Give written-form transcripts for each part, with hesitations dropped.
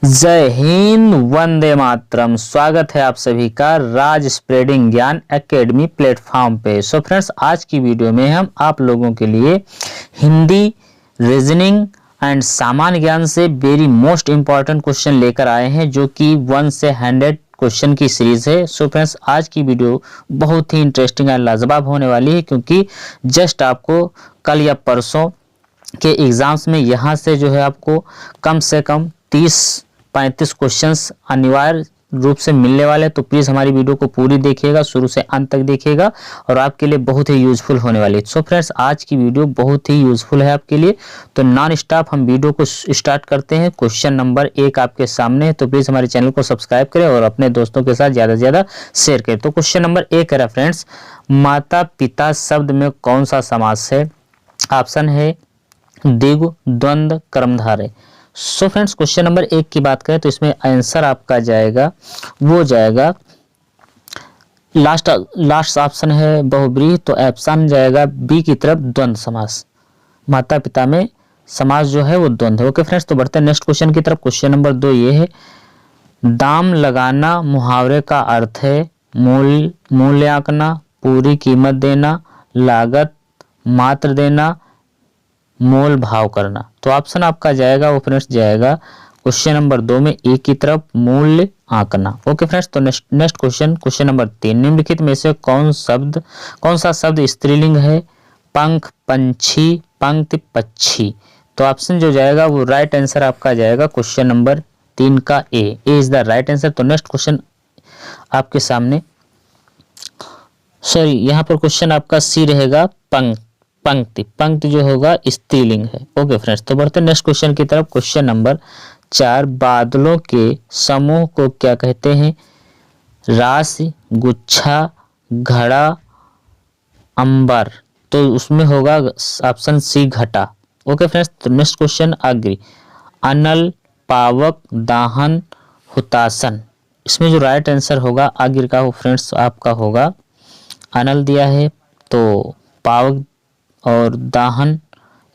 जय हिंद, वंदे मातरम। स्वागत है आप सभी का राज स्प्रेडिंग ज्ञान एकेडमी प्लेटफॉर्म पे। सो फ्रेंड्स, आज की वीडियो में हम आप लोगों के लिए हिंदी, रीजनिंग एंड सामान्य ज्ञान से वेरी मोस्ट इंपॉर्टेंट क्वेश्चन लेकर आए हैं, जो कि 1 से 100 क्वेश्चन की सीरीज है। सो फ्रेंड्स, आज की वीडियो बहुत ही इंटरेस्टिंग और लाजवाब होने वाली है, क्योंकि जस्ट आपको कल या परसों के एग्जाम्स में यहाँ से जो है आपको कम से कम 30-35 क्वेश्चंस अनिवार्य रूप से मिलने वाले हैं। तो प्लीज़ हमारी वीडियो को पूरी देखिएगा, शुरू से अंत तक देखिएगा और आपके लिए बहुत ही यूजफुल होने वाली है। सो फ्रेंड्स, आज की वीडियो बहुत ही यूजफुल है आपके लिए। तो नॉन स्टॉप हम वीडियो को स्टार्ट करते हैं। क्वेश्चन नंबर 1 आपके सामने है, तो प्लीज़ हमारे चैनल को सब्सक्राइब करें और अपने दोस्तों के साथ ज़्यादा से ज़्यादा शेयर करें। तो क्वेश्चन नंबर 1 है फ्रेंड्स, माता पिता शब्द में कौन सा समास है? ऑप्शन है द्विगु, द्वंद्व, कर्मधारय। सो फ्रेंड्स, क्वेश्चन नंबर 1 की बात करें तो इसमें आंसर आपका जाएगा लास्ट ऑप्शन है बहुब्रीहि, तो ऑप्शन जाएगा बी की तरफ, द्वंद्व समास। माता पिता में समास जो है वो द्वंद्व है। ओके फ्रेंड्स, तो बढ़ते हैं नेक्स्ट क्वेश्चन की तरफ। क्वेश्चन नंबर 2 ये है, दाम लगाना मुहावरे का अर्थ है मूल्य आंकना, पूरी कीमत देना, लागत मात्र देना, मोल भाव करना। तो ऑप्शन आपका जाएगा वो फ्रेंड्स जाएगा क्वेश्चन नंबर 2 में ए की तरफ, मूल्य आंकना। ओके फ्रेंड्स, तो नेक्स्ट क्वेश्चन नंबर 3, निम्नलिखित में से कौन सा शब्द स्त्रीलिंग है? पंख पंछी, पंक्ति पक्षी। तो ऑप्शन जो जाएगा वो राइट आंसर आपका जाएगा क्वेश्चन नंबर 3 का ए इज द राइट आंसर। तो नेक्स्ट क्वेश्चन आपके सामने, सॉरी यहाँ पर क्वेश्चन आपका सी रहेगा, पंक्ति जो होगा स्त्रीलिंग है। ओके फ्रेंड्स, तो बढ़ते नेक्स्ट क्वेश्चन की तरफ। क्वेश्चन नंबर 4, बादलों के समूह को क्या कहते हैं? राशि, गुच्छा, घड़ा, अंबर। तो उसमें होगा ऑप्शन सी, घटा। ओके फ्रेंड्स, तो नेक्स्ट क्वेश्चन अग्नि, अनल, पावक, दाहन, हुतासन। इसमें जो राइट आंसर होगा अग्नि का वो फ्रेंड्स आपका होगा अनल दिया है, तो पावक और दाहन,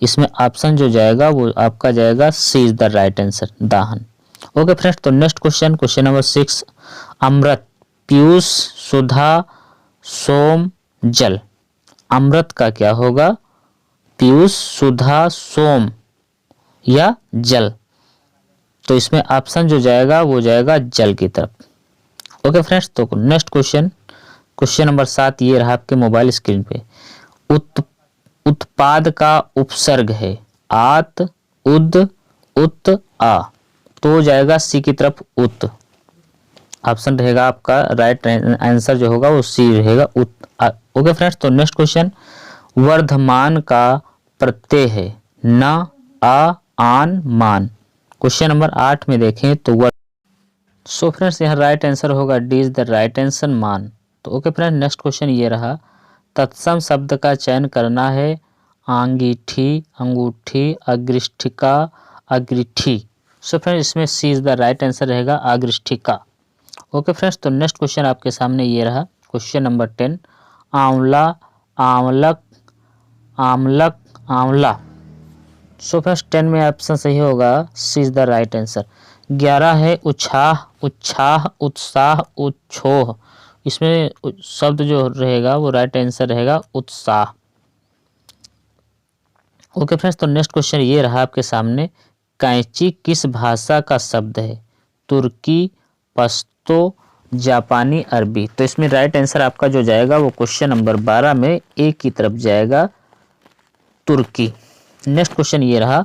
इसमें ऑप्शन जो जाएगा वो आपका जाएगा C is the right answer, दाहन। ओके फ्रेंड्स, तो नेक्स्ट क्वेश्चन नंबर 6, अमृत, पीयूष, सुधा, सोम, जल। अमृत का क्या होगा? पीयूष, सुधा, सोम या जल। तो इसमें ऑप्शन जो जाएगा वो जाएगा जल की तरफ। ओके फ्रेंड्स, तो नेक्स्ट क्वेश्चन नंबर 7 ये रहा आपके मोबाइल स्क्रीन पे, उत्पाद का उपसर्ग है आत, उद, उत, आ। तो जाएगा सी की तरफ, उत। ऑप्शन रहेगा आपका राइट आंसर जो होगा वो सी रहेगा, उत। ओके फ्रेंड्स, तो नेक्स्ट क्वेश्चन, वर्धमान का प्रत्यय है न, आ, आन, मान। क्वेश्चन नंबर 8 में देखें तो सो फ्रेंड्स यहाँ राइट आंसर होगा D is the right answer, मान। तो ओके फ्रेंड्स, नेक्स्ट क्वेश्चन ये रहा, तत्सम शब्द का चयन करना है, अंगीठी, अंगूठी, अग्रिष्ठिका, अग्रिठी। सो फ्रेंड्स, इसमें सी इज द राइट आंसर रहेगा, अग्रिष्ठिका। ओके फ्रेंड्स, तो नेक्स्ट क्वेश्चन आपके सामने ये रहा क्वेश्चन नंबर 10, आंवला, आंवलक, आमलक, आंवला। सो फ्रेंड्स 10 में ऑप्शन सही होगा, C is the right answer. 11 है उत्साह, उत्साह, उत्साह, उच्छोह। इसमें शब्द जो रहेगा वो राइट आंसर रहेगा उत्साह। ओके फ्रेंड्स, तो नेक्स्ट क्वेश्चन ये रहा आपके सामने, कैंची किस भाषा का शब्द है? तुर्की, पश्तो, जापानी, अरबी। तो इसमें राइट आंसर आपका जो जाएगा वो क्वेश्चन नंबर 12 में ए की तरफ जाएगा, तुर्की। नेक्स्ट क्वेश्चन ये रहा,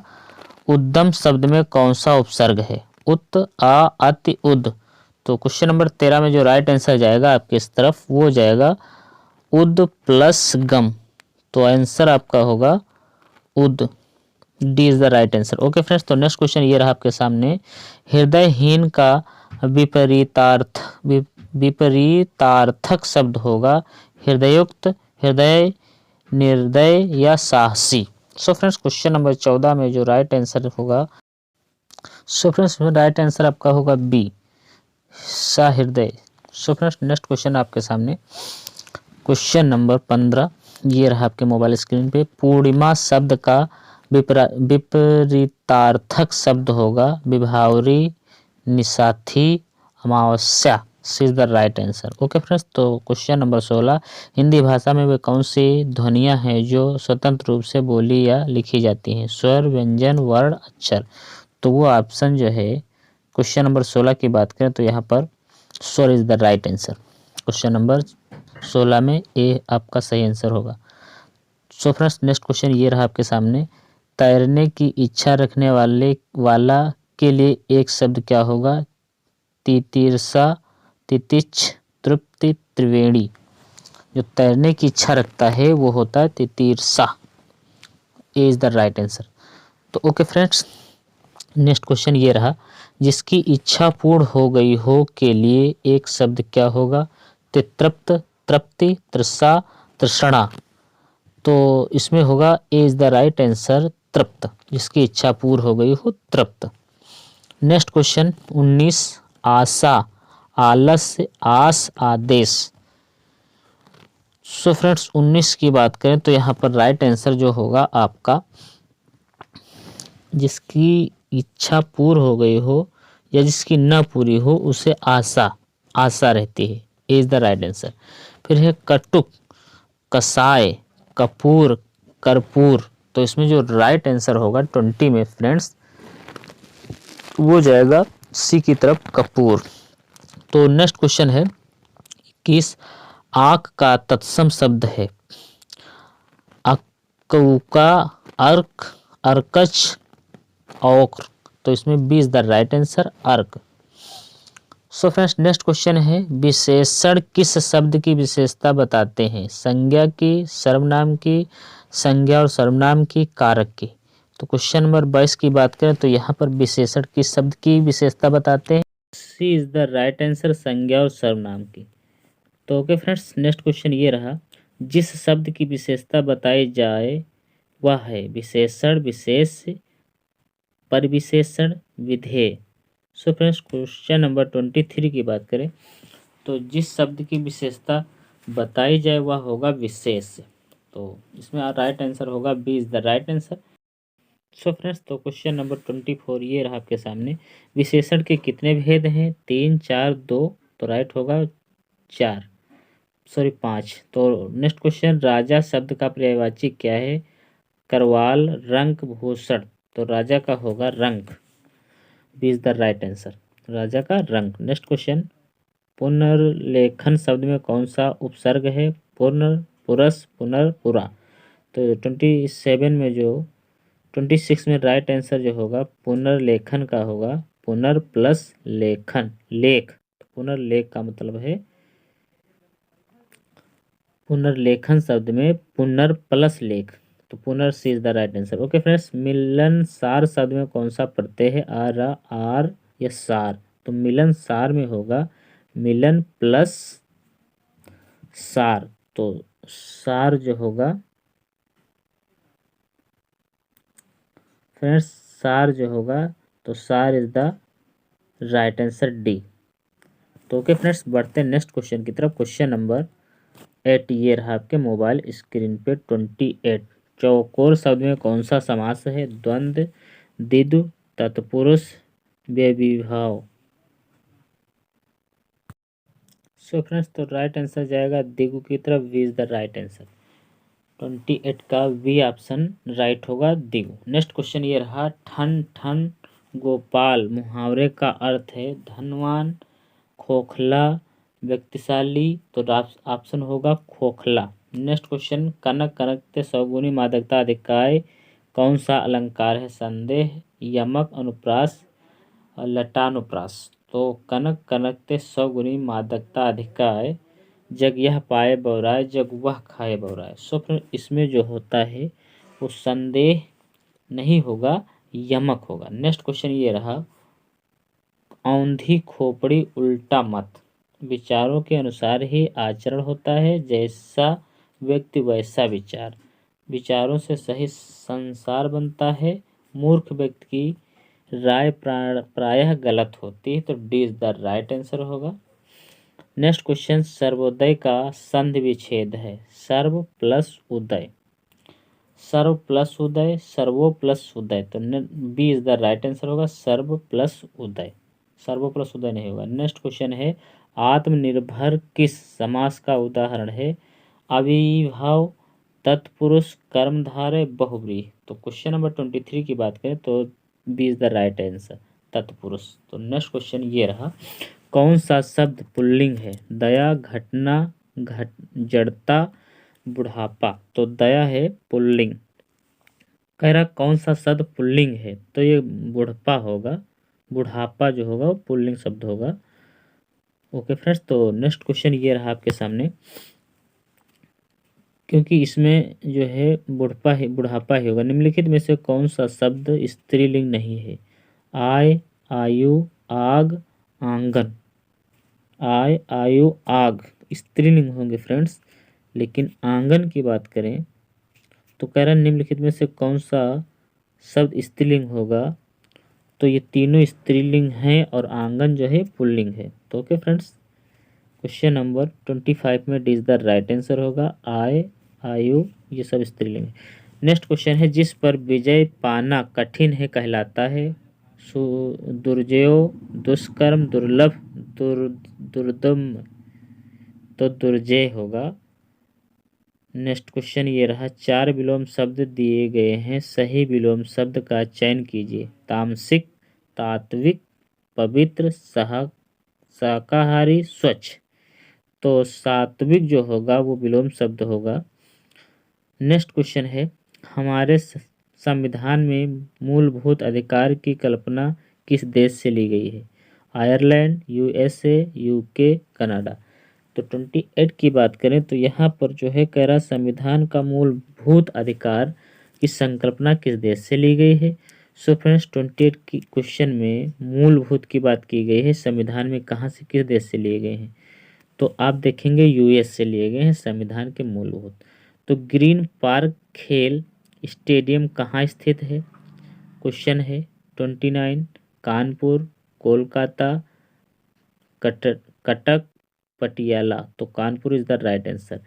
उद्यम शब्द में कौन सा उपसर्ग है? उत, आ, अति, उद। तो क्वेश्चन नंबर 13 में जो राइट आंसर जाएगा आपके इस तरफ वो जाएगा उद प्लस गम। तो आंसर आपका होगा उद, D is the right answer. Okay friends, तो नेक्स्ट क्वेश्चन ये रहा आपके सामने, हृदयहीन का विपरीतार्थक शब्द होगा हृदयुक्त, हृदय, निर्दय या साहसी। सो फ्रेंड्स, क्वेश्चन नंबर 14 में जो राइट आंसर होगा, सो फ्रेंड्स राइट आंसर आपका होगा बी, सहृदय। सो फ्रेंड्स, नेक्स्ट क्वेश्चन आपके सामने क्वेश्चन नंबर 15 ये रहा आपके मोबाइल स्क्रीन पे, पूर्णिमा शब्द का विपरीतार्थक शब्द होगा विभावरी, निसाथी अमावस्या is the right answer. Okay friends, तो क्वेश्चन नंबर 16, हिंदी भाषा में वे कौन सी ध्वनियाँ हैं जो स्वतंत्र रूप से बोली या लिखी जाती हैं? स्वर, व्यंजन, वर्ण, अक्षर। तो वो ऑप्शन जो है क्वेश्चन नंबर 16 की बात करें तो यहाँ पर स्वर is the right answer. Question number 16 में ए आपका सही आंसर होगा। सो फ्रेंड्स, नेक्स्ट क्वेश्चन ये रहा आपके सामने, तैरने की इच्छा रखने वाला के लिए एक शब्द क्या होगा? तितीर्षा, तितिक्ष, तृप्ति, त्रिवेणी। जो तैरने की इच्छा रखता है वो होता है तितीर्षा। ए इज द राइट आंसर। तो ओके फ्रेंड्स, नेक्स्ट क्वेश्चन ये रहा, जिसकी इच्छा पूर्ण हो गई हो के लिए एक शब्द क्या होगा? तृप्त, तृप्ति, तृषा, तृष्णा। तो इसमें होगा ए इज द राइट आंसर तृप्त, जिसकी इच्छा पूर्ण हो गई हो तृप्त। नेक्स्ट क्वेश्चन 19, आशा, आलस्य, आस, आदेश। सो फ्रेंड्स 19 की बात करें तो यहाँ पर राइट आंसर जो होगा आपका, जिसकी इच्छा पूर्ण हो गई हो या जिसकी न पूरी हो उसे आशा रहती है। ए इज द राइट आंसर। फिर है कटुक, कसाय, कपूर, कर्पूर। तो इसमें जो राइट आंसर होगा 20 में फ्रेंड्स वो जाएगा सी की तरफ, कपूर। तो नेक्स्ट क्वेश्चन है, किस आंख का तत्सम शब्द है? अकौका, अर्क, अर्कच, औक्र। तो इसमें B is the right answer, अर्क। सो फ्रेंड्स नेक्स्ट क्वेश्चन है, विशेषण किस शब्द की विशेषता बताते हैं? संज्ञा की, सर्वनाम की, संज्ञा और सर्वनाम की, कारक की। तो क्वेश्चन नंबर 22 की बात करें तो यहाँ पर विशेषण किस शब्द की विशेषता बताते हैं? सी इज द राइट आंसर, संज्ञा और सर्वनाम की। तो ओके फ्रेंड्स, नेक्स्ट क्वेश्चन ये रहा, जिस शब्द की विशेषता बताई जाए वह है विशेषण, विशेष, परिविशेषण, विधेय। सो फ्रेंड्स क्वेश्चन नंबर 23 की बात करें तो जिस शब्द की विशेषता बताई जाए वह होगा विशेष। तो इसमें राइट आंसर होगा B is the right answer. So friends, तो क्वेश्चन नंबर 24 ये रहा आपके सामने, विशेषण के कितने भेद हैं? 3, 4, 2। तो राइट होगा 4, सॉरी 5। तो नेक्स्ट क्वेश्चन, राजा शब्द का पर्यायवाची क्या है? करवाल, रंक, भूषण। तो राजा का होगा रंक। B is the right answer, राजा का रंक। नेक्स्ट क्वेश्चन, पुनर्लेखन शब्द में कौन सा उपसर्ग है? पुनर, पुरस, पुनर, पुरा। तो 27 में जो 26 में राइट आंसर जो होगा पुनर्लेखन का होगा, पुनर प्लस लेखन, लेख। तो पुनर्लेख का मतलब है पुनर्लेखन शब्द में पुनर प्लस लेख। तो पुनर C is the right answer. Okay friends, मिलनसार शब्द में कौन सा प्रत्यय है? आर या सार। तो मिलनसार में होगा मिलन प्लस सार। तो सार जो होगा फ्रेंड्स, सार जो होगा तो सार is the right answer, D. तो ओके फ्रेंड्स, बढ़ते हैं नेक्स्ट क्वेश्चन की तरफ। क्वेश्चन नंबर 8 ये रहा आपके मोबाइल स्क्रीन पे 28। चौकोर शब्द में कौन सा समास है? द्वंद्व, द्विगु, तत्पुरुष, व्यभिभाव। सो फ्रेंड्स, तो राइट आंसर जाएगा द्विगु की तरफ, V is the right answer. 28 का वी ऑप्शन राइट होगा, द्विगु। नेक्स्ट क्वेश्चन ये रहा, ठन ठन गोपाल मुहावरे का अर्थ है धनवान, खोखला, व्यक्तिशाली। तो ऑप्शन होगा खोखला। नेक्स्ट क्वेश्चन, कनक कनकते सौगुनी मादकता अधिकाय कौन सा अलंकार है? संदेह, यमक, अनुप्रास और लटानुप्रास। तो कनक कनकते सौगुनी मादकता अधिकाय जग यह पाए बौराए, जग वह खाए बौराए। सो फिर इसमें जो होता है वो संदेह नहीं होगा, यमक होगा। नेक्स्ट क्वेश्चन ये रहा, औंधी खोपड़ी उल्टा मत, विचारों के अनुसार ही आचरण होता है, जैसा व्यक्ति वैसा विचार, विचारों से सही संसार बनता है, मूर्ख व्यक्ति की राय प्रायः गलत होती है। तो D is the right answer होगा। नेक्स्ट क्वेश्चन, सर्वोदय का संधि विच्छेद है सर्व प्लस उदय, सर्व प्लस उदय, सर्वो प्लस उदय। तो B is the right answer होगा, सर्व प्लस उदय। सर्वो प्लस उदय नहीं होगा। नेक्स्ट क्वेश्चन है आत्मनिर्भर किस समास का उदाहरण है? अविभाव, तत्पुरुष, कर्मधारय, बहुव्रीहि। तो क्वेश्चन नंबर 23 की बात करें तो B is the right answer, तत्पुरुष। तो नेक्स्ट क्वेश्चन ये रहा, कौन सा शब्द पुल्लिंग है? दया, घटना, जड़ता, बुढ़ापा। तो दया है पुल्लिंग। कह रहा कौन सा शब्द पुल्लिंग है? तो ये बुढ़पा होगा, बुढ़ापा जो होगा वो पुल्लिंग शब्द होगा। ओके फ्रेंड्स, तो नेक्स्ट क्वेश्चन ये रहा आपके सामने, क्योंकि इसमें जो है बुढ़ापा ही होगा। निम्नलिखित में से कौन सा शब्द स्त्रीलिंग नहीं है? आय, आयु, आग, आंगन। आय, आयु, आग स्त्रीलिंग होंगे फ्रेंड्स, लेकिन आंगन की बात करें तो कह रहा निम्नलिखित में से कौन सा शब्द स्त्रीलिंग होगा? तो ये तीनों स्त्रीलिंग हैं और आंगन जो है पुल्लिंग है। तो ओके फ्रेंड्स, क्वेश्चन नंबर 25 में D is the right answer होगा। आय, आयु ये सब स्त्रीलिंग है। नेक्स्ट क्वेश्चन है जिस पर विजय पाना कठिन है कहलाता है? दुर्जयो, दुष्कर्म, दुर्लभ, दुर्दम। तो दुर्जय होगा। नेक्स्ट क्वेश्चन ये रहा, चार विलोम शब्द दिए गए हैं, सही विलोम शब्द का चयन कीजिए। तामसिक, तात्विक, पवित्र, शाकाहारी, स्वच्छ। तो सात्विक जो होगा वो विलोम शब्द होगा। नेक्स्ट क्वेश्चन है हमारे संविधान में मूलभूत अधिकार की कल्पना किस देश से ली गई है? Ireland, USA, UK, Canada. तो 28 की बात करें तो यहाँ पर जो है कह रहा संविधान का मूलभूत अधिकार की संकल्पना किस देश से ली गई है? सो फ्रेंड्स 28 की क्वेश्चन में मूलभूत की बात की गई है, संविधान में कहाँ से किस देश से लिए गए हैं? तो आप देखेंगे यूएस से लिए गए हैं संविधान के मूलभूत। तो ग्रीन पार्क खेल स्टेडियम कहाँ स्थित है? क्वेश्चन है 29, कानपुर, कोलकाता, कटक, पटियाला। तो Kanpur is the right answer.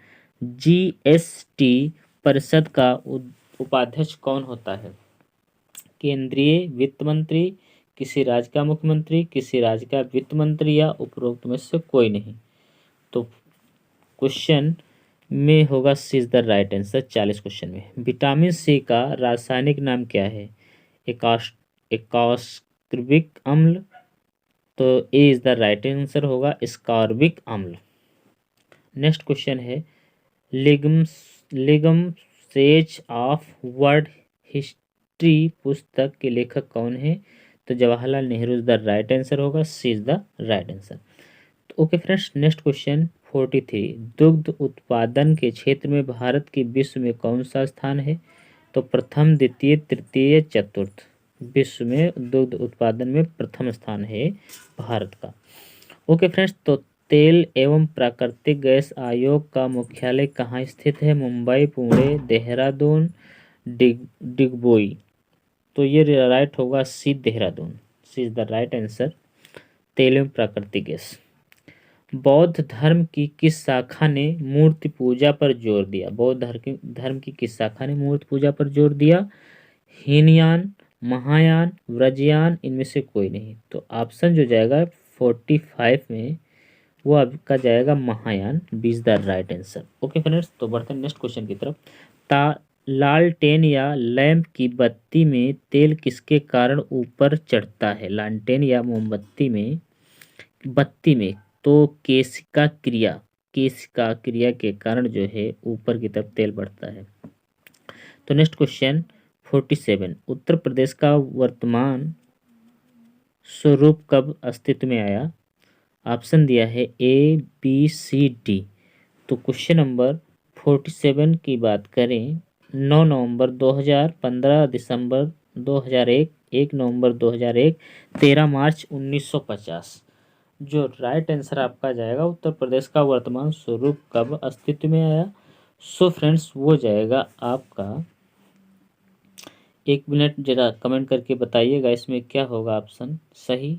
GST परिषद का उपाध्यक्ष कौन होता है? केंद्रीय वित्त मंत्री, किसी राज्य का मुख्यमंत्री, किसी राज्य का वित्त मंत्री या उपरोक्त में से कोई नहीं। तो क्वेश्चन में होगा C is the right answer 40 question में। विटामिन सी का रासायनिक नाम क्या है? एकास्कर्बिक अम्ल। तो A is the right answer होगा स्कॉर्बिक अम्ल। नेक्स्ट क्वेश्चन है लिगम्सेज ऑफ वर्ल्ड हिस्ट्री पुस्तक के लेखक कौन है? तो Jawaharlal Nehru is the right answer होगा, C is the right answer. तो ओके फ्रेंड्स, नेक्स्ट क्वेश्चन 43, दुग्ध उत्पादन के क्षेत्र में भारत की विश्व में कौन सा स्थान है? तो प्रथम, द्वितीय, तृतीय, चतुर्थ। विश्व में दुग्ध उत्पादन में प्रथम स्थान है भारत का। ओके फ्रेंड्स, तो तेल एवं प्राकृतिक गैस आयोग का मुख्यालय कहाँ स्थित है? मुंबई, पुणे, देहरादून, डिगबोई। तो ये राइट होगा सी, देहरादून। सी इज द राइट आंसर, तेल एवं प्राकृतिक गैस। बौद्ध धर्म की किस शाखा ने मूर्ति पूजा पर जोर दिया? बौद्ध धर्म की किस शाखा ने मूर्ति पूजा पर जोर दिया? हीनयान, महायान, व्रजयान, इनमें से कोई नहीं। तो ऑप्शन जो जाएगा 45 में वो आपका जाएगा महायान, B is the right answer. Okay friends, तो बढ़ते हैं नेक्स्ट क्वेश्चन की तरफ। लालटेन या लैंप की बत्ती में तेल किसके कारण ऊपर चढ़ता है? लालटेन या मोमबत्ती में बत्ती में तो केशिका क्रिया के कारण जो है ऊपर की तरफ तेल बढ़ता है। तो नेक्स्ट क्वेश्चन 47, उत्तर प्रदेश का वर्तमान स्वरूप कब अस्तित्व में आया? ऑप्शन दिया है ए, बी, सी, डी। तो क्वेश्चन नंबर 47 की बात करें 9 नवंबर 2000, 15 दिसंबर 2001, 1 नवंबर 2001, 13 मार्च 1950। जो राइट आंसर आपका जाएगा उत्तर प्रदेश का वर्तमान स्वरूप कब अस्तित्व में आया? सो फ्रेंड्स वो जाएगा आपका, 1 मिनट जरा कमेंट करके बताइएगा इसमें क्या होगा ऑप्शन सही।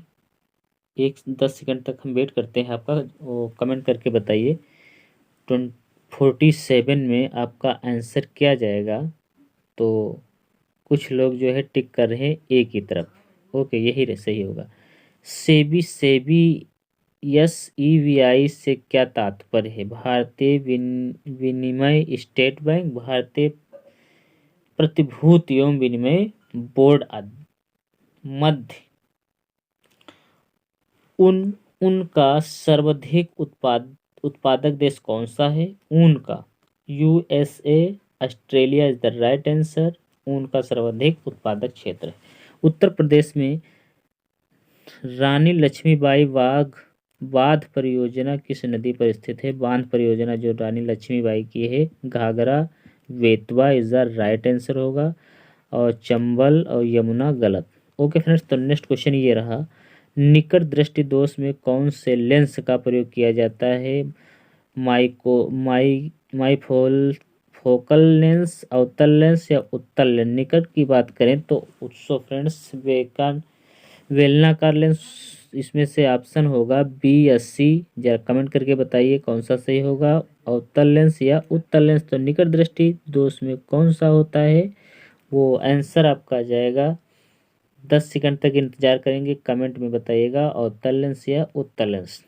10 सेकंड तक हम वेट करते हैं आपका, वो कमेंट करके बताइए 47 में आपका आंसर क्या जाएगा। तो कुछ लोग जो है टिक कर रहे हैं ए की तरफ। ओके, यही सही होगा। सेबी सेबी SEBI से क्या तात्पर्य है? भारतीय विनिमय स्टेट बैंक, भारतीय प्रतिभूति एवं विनिमय बोर्ड आदि। मध्य उनका सर्वाधिक उत्पादक देश कौन सा है? ऊन का। USA, Australia is the right answer. ऊन का सर्वाधिक उत्पादक क्षेत्र है। उत्तर प्रदेश में रानी लक्ष्मीबाई बांध परियोजना किस नदी पर स्थित है? बांध परियोजना जो रानी लक्ष्मीबाई की है, Ghaghara Betwa is the right answer होगा, और चंबल और यमुना गलत। ओके फ्रेंड्स, तो नेक्स्ट क्वेश्चन ये रहा, निकट दृष्टि दोष में कौन से लेंस का प्रयोग किया जाता है? फोकल लेंस, अवतल लेंस या उत्तल लेंस? निकट की बात करें तो उत्सव फ्रेंड्स बेलनाकार लेंस इसमें से ऑप्शन होगा B या C। जरा कमेंट करके बताइए कौन सा सही होगा, अवतल लेंस या उत्तल लेंस। तो निकट दृष्टि दोष में कौन सा होता है? वो आंसर आपका आ जाएगा। 10 सेकंड तक इंतजार करेंगे, कमेंट में बताइएगा अवतल लेंस या उत्तल लेंस।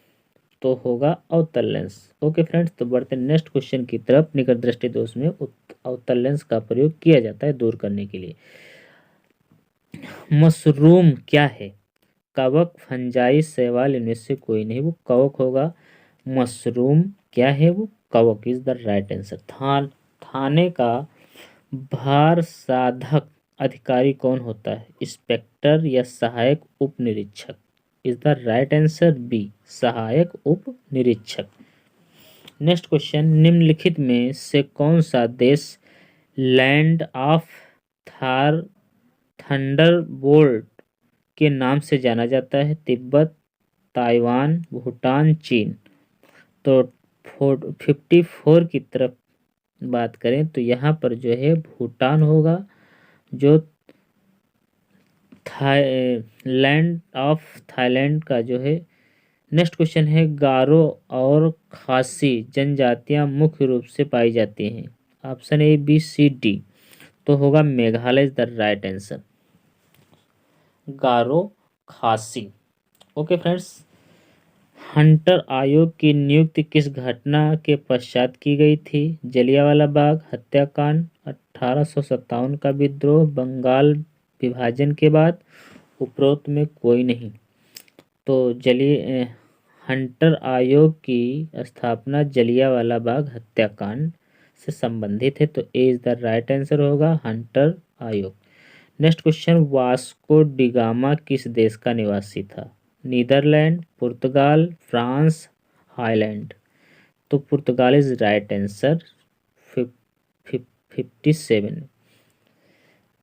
तो होगा अवतल लेंस। ओके फ्रेंड्स, तो बढ़ते हैं नेक्स्ट क्वेश्चन की तरफ। निकट दृष्टि दोष में अवतल लेंस का प्रयोग किया जाता है दूर करने के लिए। मशरूम क्या है? कवक, फंजाई, शैवाल, इनमें से कोई नहीं, वो कवक होगा। मशरूम क्या है? वो कवक इज द राइट आंसर। थाने का भार साधक अधिकारी कौन होता है? इंस्पेक्टर या सहायक उप निरीक्षक? Is the right answer B, सहायक उप निरीक्षक। नेक्स्ट क्वेश्चन, निम्नलिखित में से कौन सा देश लैंड ऑफ थंडरबोल्ट के नाम से जाना जाता है? तिब्बत, ताइवान, भूटान, चीन। तो 54 की तरफ बात करें तो यहाँ पर जो है भूटान होगा, जो लैंड ऑफ थाईलैंड का जो है। नेक्स्ट क्वेश्चन है, गारो और खासी जनजातियां मुख्य रूप से पाई जाती हैं? Option A, B, C, D। तो होगा Meghalaya is the right answer, Garo Khasi. Okay friends, Hunter आयोग की नियुक्ति किस घटना के पश्चात की गई थी? जलियांवाला बाग हत्याकांड, 1857 का विद्रोह, बंगाल विभाजन के बाद, उपरोक्त में कोई नहीं। तो हंटर आयोग की स्थापना जलियांवाला बाग हत्याकांड से संबंधित है, तो A is the right answer होगा, हंटर आयोग। नेक्स्ट क्वेश्चन, वास्को डिगामा किस देश का निवासी था? नीदरलैंड, पुर्तगाल, फ्रांस, हाईलैंड। तो पुर्तगाल इज राइट आंसर, 57।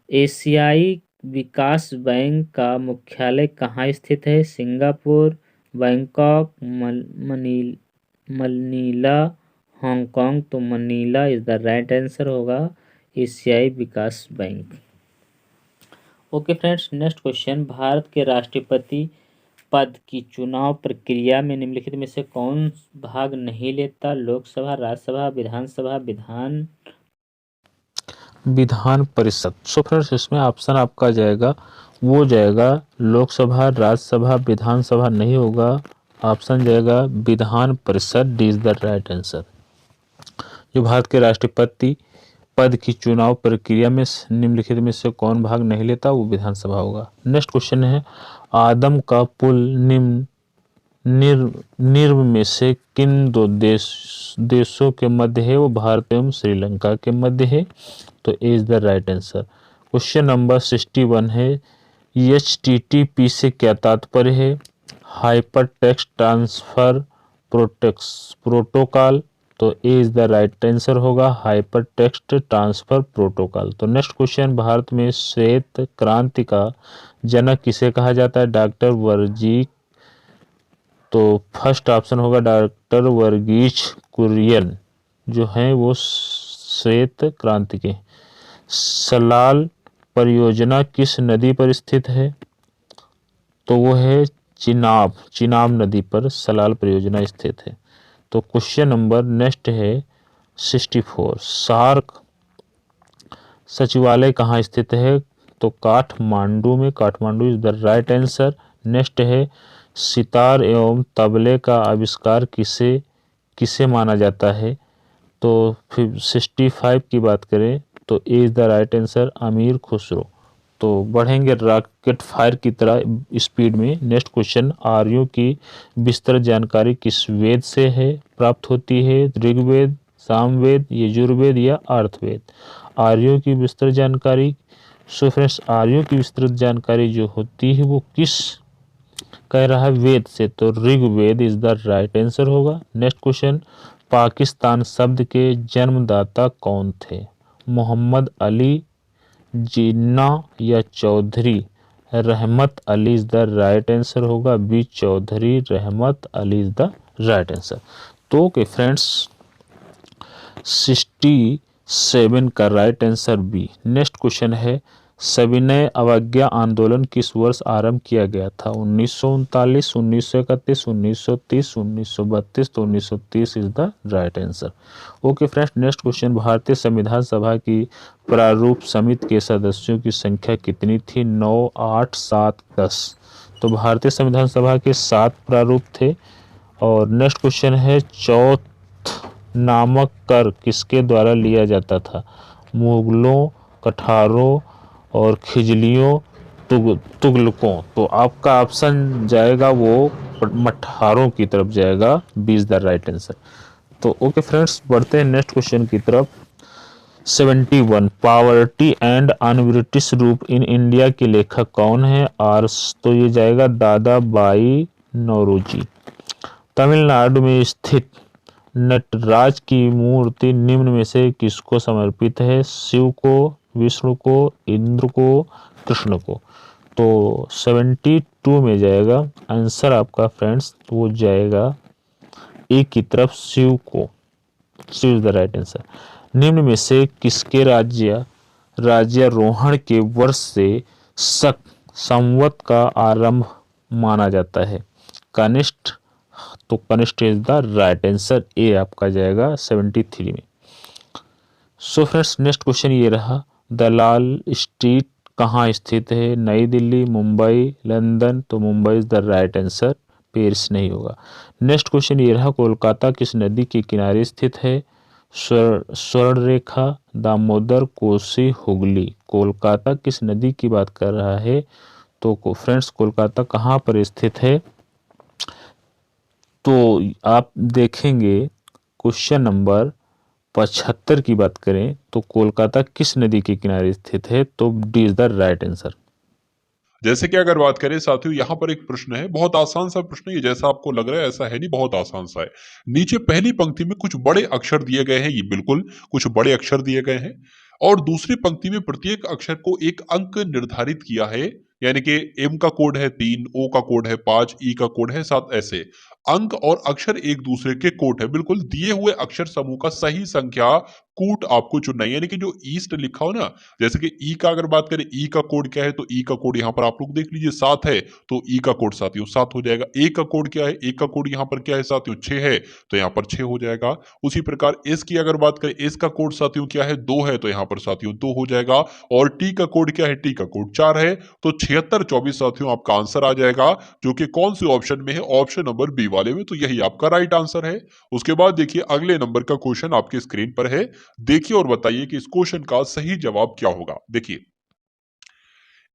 एशियाई विकास बैंक का मुख्यालय कहाँ स्थित है? Singapore, Bangkok, Manila, Hong Kong. तो Manila is the right answer होगा, एशियाई विकास बैंक। Okay friends, next question, Bharat के राष्ट्रपति पद की चुनाव प्रक्रिया में निम्नलिखित में से कौन भाग नहीं लेता? लोकसभा, राज्यसभा, विधानसभा, विधान परिषद। सो फ्रेंड्स, इसमें ऑप्शन आपका जाएगा, वो जाएगा लोकसभा, राज्यसभा, विधानसभा नहीं होगा, ऑप्शन जाएगा Vidhan Parishad, D is the right answer. जो भारत के राष्ट्रपति पद की चुनाव प्रक्रिया में निम्नलिखित में से कौन भाग नहीं लेता? वो विधानसभा होगा। नेक्स्ट क्वेश्चन है, आदम का पुल निम्न में से किन दो देशों के मध्य है? वो भारत एवं श्रीलंका के मध्य है, तो A is the right answer. Question number 61 है, HTTP से क्या तात्पर्य है? Hyper text transfer protocol. तो A is the right answer होगा, हाइपर टेक्स्ट ट्रांसफर प्रोटोकॉल। तो नेक्स्ट क्वेश्चन, भारत में श्वेत क्रांति का जनक किसे कहा जाता है? डॉक्टर वर्गीज। तो फर्स्ट ऑप्शन होगा डॉक्टर वर्गीज कुरियन, जो हैं वो श्वेत क्रांति के। सलाल परियोजना किस नदी पर स्थित है? तो वो है चिनाब नदी पर सलाल परियोजना स्थित है। तो क्वेश्चन नंबर नेक्स्ट है 64, सार्क सचिवालय कहाँ स्थित है? तो काठमांडू में, Kathmandu is the right answer. Next है सितार एवं तबले का आविष्कार किसे किसे माना जाता है। तो फिर 65 की बात करें तो A is the right answer अमीर खुसरो। तो बढ़ेंगे रॉकेट फायर की तरह स्पीड में। नेक्स्ट क्वेश्चन, आर्यों की विस्तृत जानकारी किस वेद से है प्राप्त होती है? ऋग्वेद, सामवेद, यजुर्वेद या अर्थवेद? आर्यों की विस्तृत जानकारी, सो फ्रेंड्स आर्यों की विस्तृत जानकारी जो होती है वो किस कह रहा है वेद से, तो Rigveda is the right answer होगा। नेक्स्ट क्वेश्चन, पाकिस्तान शब्द के जन्मदाता कौन थे? मोहम्मद अली, जिन्ना या Chaudhary? Rahmat Ali is the right answer होगा, B Chaudhary Rahmat Ali is the right answer. तो ओके फ्रेंड्स 67 का right answer B. Next question है सविनय अवज्ञा आंदोलन किस वर्ष आरंभ किया गया था? 1939, 1931, 1930, 1932, तो 1930 is the right answer. Okay friends next question, भारतीय संविधान सभा की प्रारूप समिति के सदस्यों की संख्या कितनी थी? 9, 8, 7, 10। तो भारतीय संविधान सभा के 7 प्रारूप थे। और नेक्स्ट क्वेश्चन है चौथ नामक कर किसके द्वारा लिया जाता था? मुगलों, कठारों और खिजलियों, तुगलकों? तो आपका ऑप्शन जाएगा वो मठारों की तरफ जाएगा, B is the right answer. तो ओके फ्रेंड्स बढ़ते हैं नेक्स्ट क्वेश्चन की तरफ। 71 पॉवर्टी एंड अनब्रिटिश रूप इन इंडिया के लेखक कौन है? आर्स, तो ये जाएगा दादा बाई नौरोजी। तमिलनाडु में स्थित नटराज की मूर्ति निम्न में से किसको समर्पित है? शिव को, विष्णु को, इंद्र को, कृष्ण को? तो 72 में जाएगा आंसर आपका फ्रेंड्स, वो जाएगा ए की तरफ शिव को, Shiv is the right answer. निम्न में से किसके राज्यारोहण के वर्ष से शक संवत का आरंभ माना जाता है? कनिष्ठ, तो कनिष्ठ इज द राइट आंसर, ए आपका जाएगा 73 में। सो फ्रेंड्स नेक्स्ट क्वेश्चन ये रहा, दलाल स्ट्रीट कहाँ स्थित है? नई दिल्ली, मुंबई, लंदन? तो Mumbai is the right answer, Paris नहीं होगा। नेक्स्ट क्वेश्चन ये रहा, कोलकाता किस नदी के किनारे स्थित है? स्वर्ण रेखा, दामोदर, कोसी, हुगली? कोलकाता किस नदी की बात कर रहा है? तो फ्रेंड्स कोलकाता कहाँ पर स्थित है? तो आप देखेंगे क्वेश्चन नंबर 75 की बात करें तो कोलकाता किस नदी के किनारे स्थित है? तो D is the right answer. जैसे कि अगर बात करें साथियों, यहाँ पर एक प्रश्न है, बहुत आसान सा प्रश्न है, जैसा आपको लग रहा है ऐसा है नहीं, बहुत आसान सा है। नीचे पहली पंक्ति में कुछ बड़े अक्षर दिए गए हैं, ये बिल्कुल कुछ बड़े अक्षर दिए गए हैं, और दूसरी पंक्ति में प्रत्येक अक्षर को एक अंक निर्धारित किया है, यानी कि एम का कोड है 3, ओ का कोड है 5, ई का कोड है 7, ऐसे अंक और अक्षर एक दूसरे के कोड है। बिल्कुल दिए हुए अक्षर समूह का सही संख्या कूट आपको चुनना है, यानी कि जो ईस्ट लिखा हो ना, जैसे कि ई का अगर बात करें, ई का कोड क्या है, तो ई का कोड यहाँ पर आप लोग देख लीजिए 7 है, तो ई का कोड साथियों 7 हो जाएगा। ए का कोड क्या है? ए का कोड यहाँ पर क्या है साथियों? 6 है, तो यहाँ पर 6 हो जाएगा। उसी प्रकार एस की अगर बात करें, एस का कोड साथियों क्या है? 2 है, तो यहाँ पर साथियों 2 हो जाएगा। और टी का कोड क्या है? टी का कोड 4 है, तो 7624 साथियों आपका आंसर आ जाएगा, जो कि कौन से ऑप्शन में है? ऑप्शन नंबर बी वाले में, तो यही आपका राइट आंसर है। उसके बाद देखिए अगले नंबर का क्वेश्चन आपके स्क्रीन पर है, देखिए और बताइए कि इस क्वेश्चन का सही जवाब क्या होगा। देखिए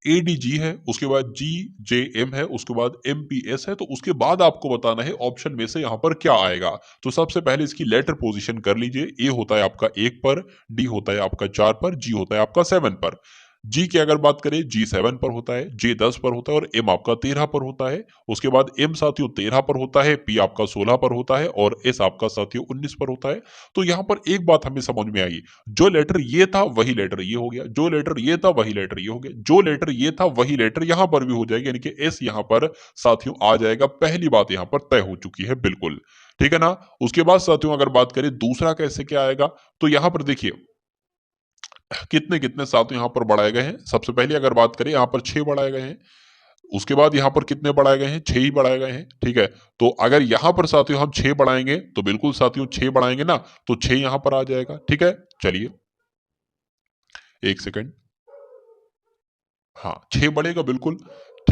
एडीजी है, उसके बाद जीजेएम है, उसके बाद एमपीएस है, तो उसके बाद आपको बताना है ऑप्शन में से यहाँ पर क्या आएगा। तो सबसे पहले इसकी लेटर पोजीशन कर लीजिए। ए होता है आपका 1 पर, डी होता है आपका 4 पर, जी होता है आपका 7 पर। जी की अगर बात करें, जी 7 पर होता है, जे 10 पर होता है और एम आपका 13 पर होता है। उसके बाद एम साथियों 13 पर होता है, पी आपका 16 पर होता है और एस आपका साथियों 19 पर होता है। तो यहाँ पर एक बात हमें समझ में आई, जो लेटर ये था वही लेटर ये हो गया, जो लेटर ये था वही लेटर ये हो गया, जो लेटर ये था वही लेटर यहाँ पर भी हो जाएगा, यानी कि एस यहाँ पर साथियों आ जाएगा। पहली बात यहाँ पर तय हो चुकी है, बिल्कुल ठीक है ना। उसके बाद साथियों अगर बात करें दूसरा कैसे क्या आएगा, तो यहाँ पर देखिए कितने कितने साथियों यहाँ पर बढ़ाए गए हैं। सबसे पहले अगर बात करें यहाँ पर 6 बढ़ाए गए हैं, उसके बाद यहाँ पर कितने बढ़ाए गए हैं? 6 ही बढ़ाए गए हैं, ठीक है। तो अगर यहाँ पर साथियों हम 6 बढ़ाएंगे तो बिल्कुल साथियों 6 बढ़ाएंगे ना, तो 6 यहाँ पर आ जाएगा, ठीक है। चलिए एक सेकंड, हाँ 6 बढ़ेगा बिल्कुल,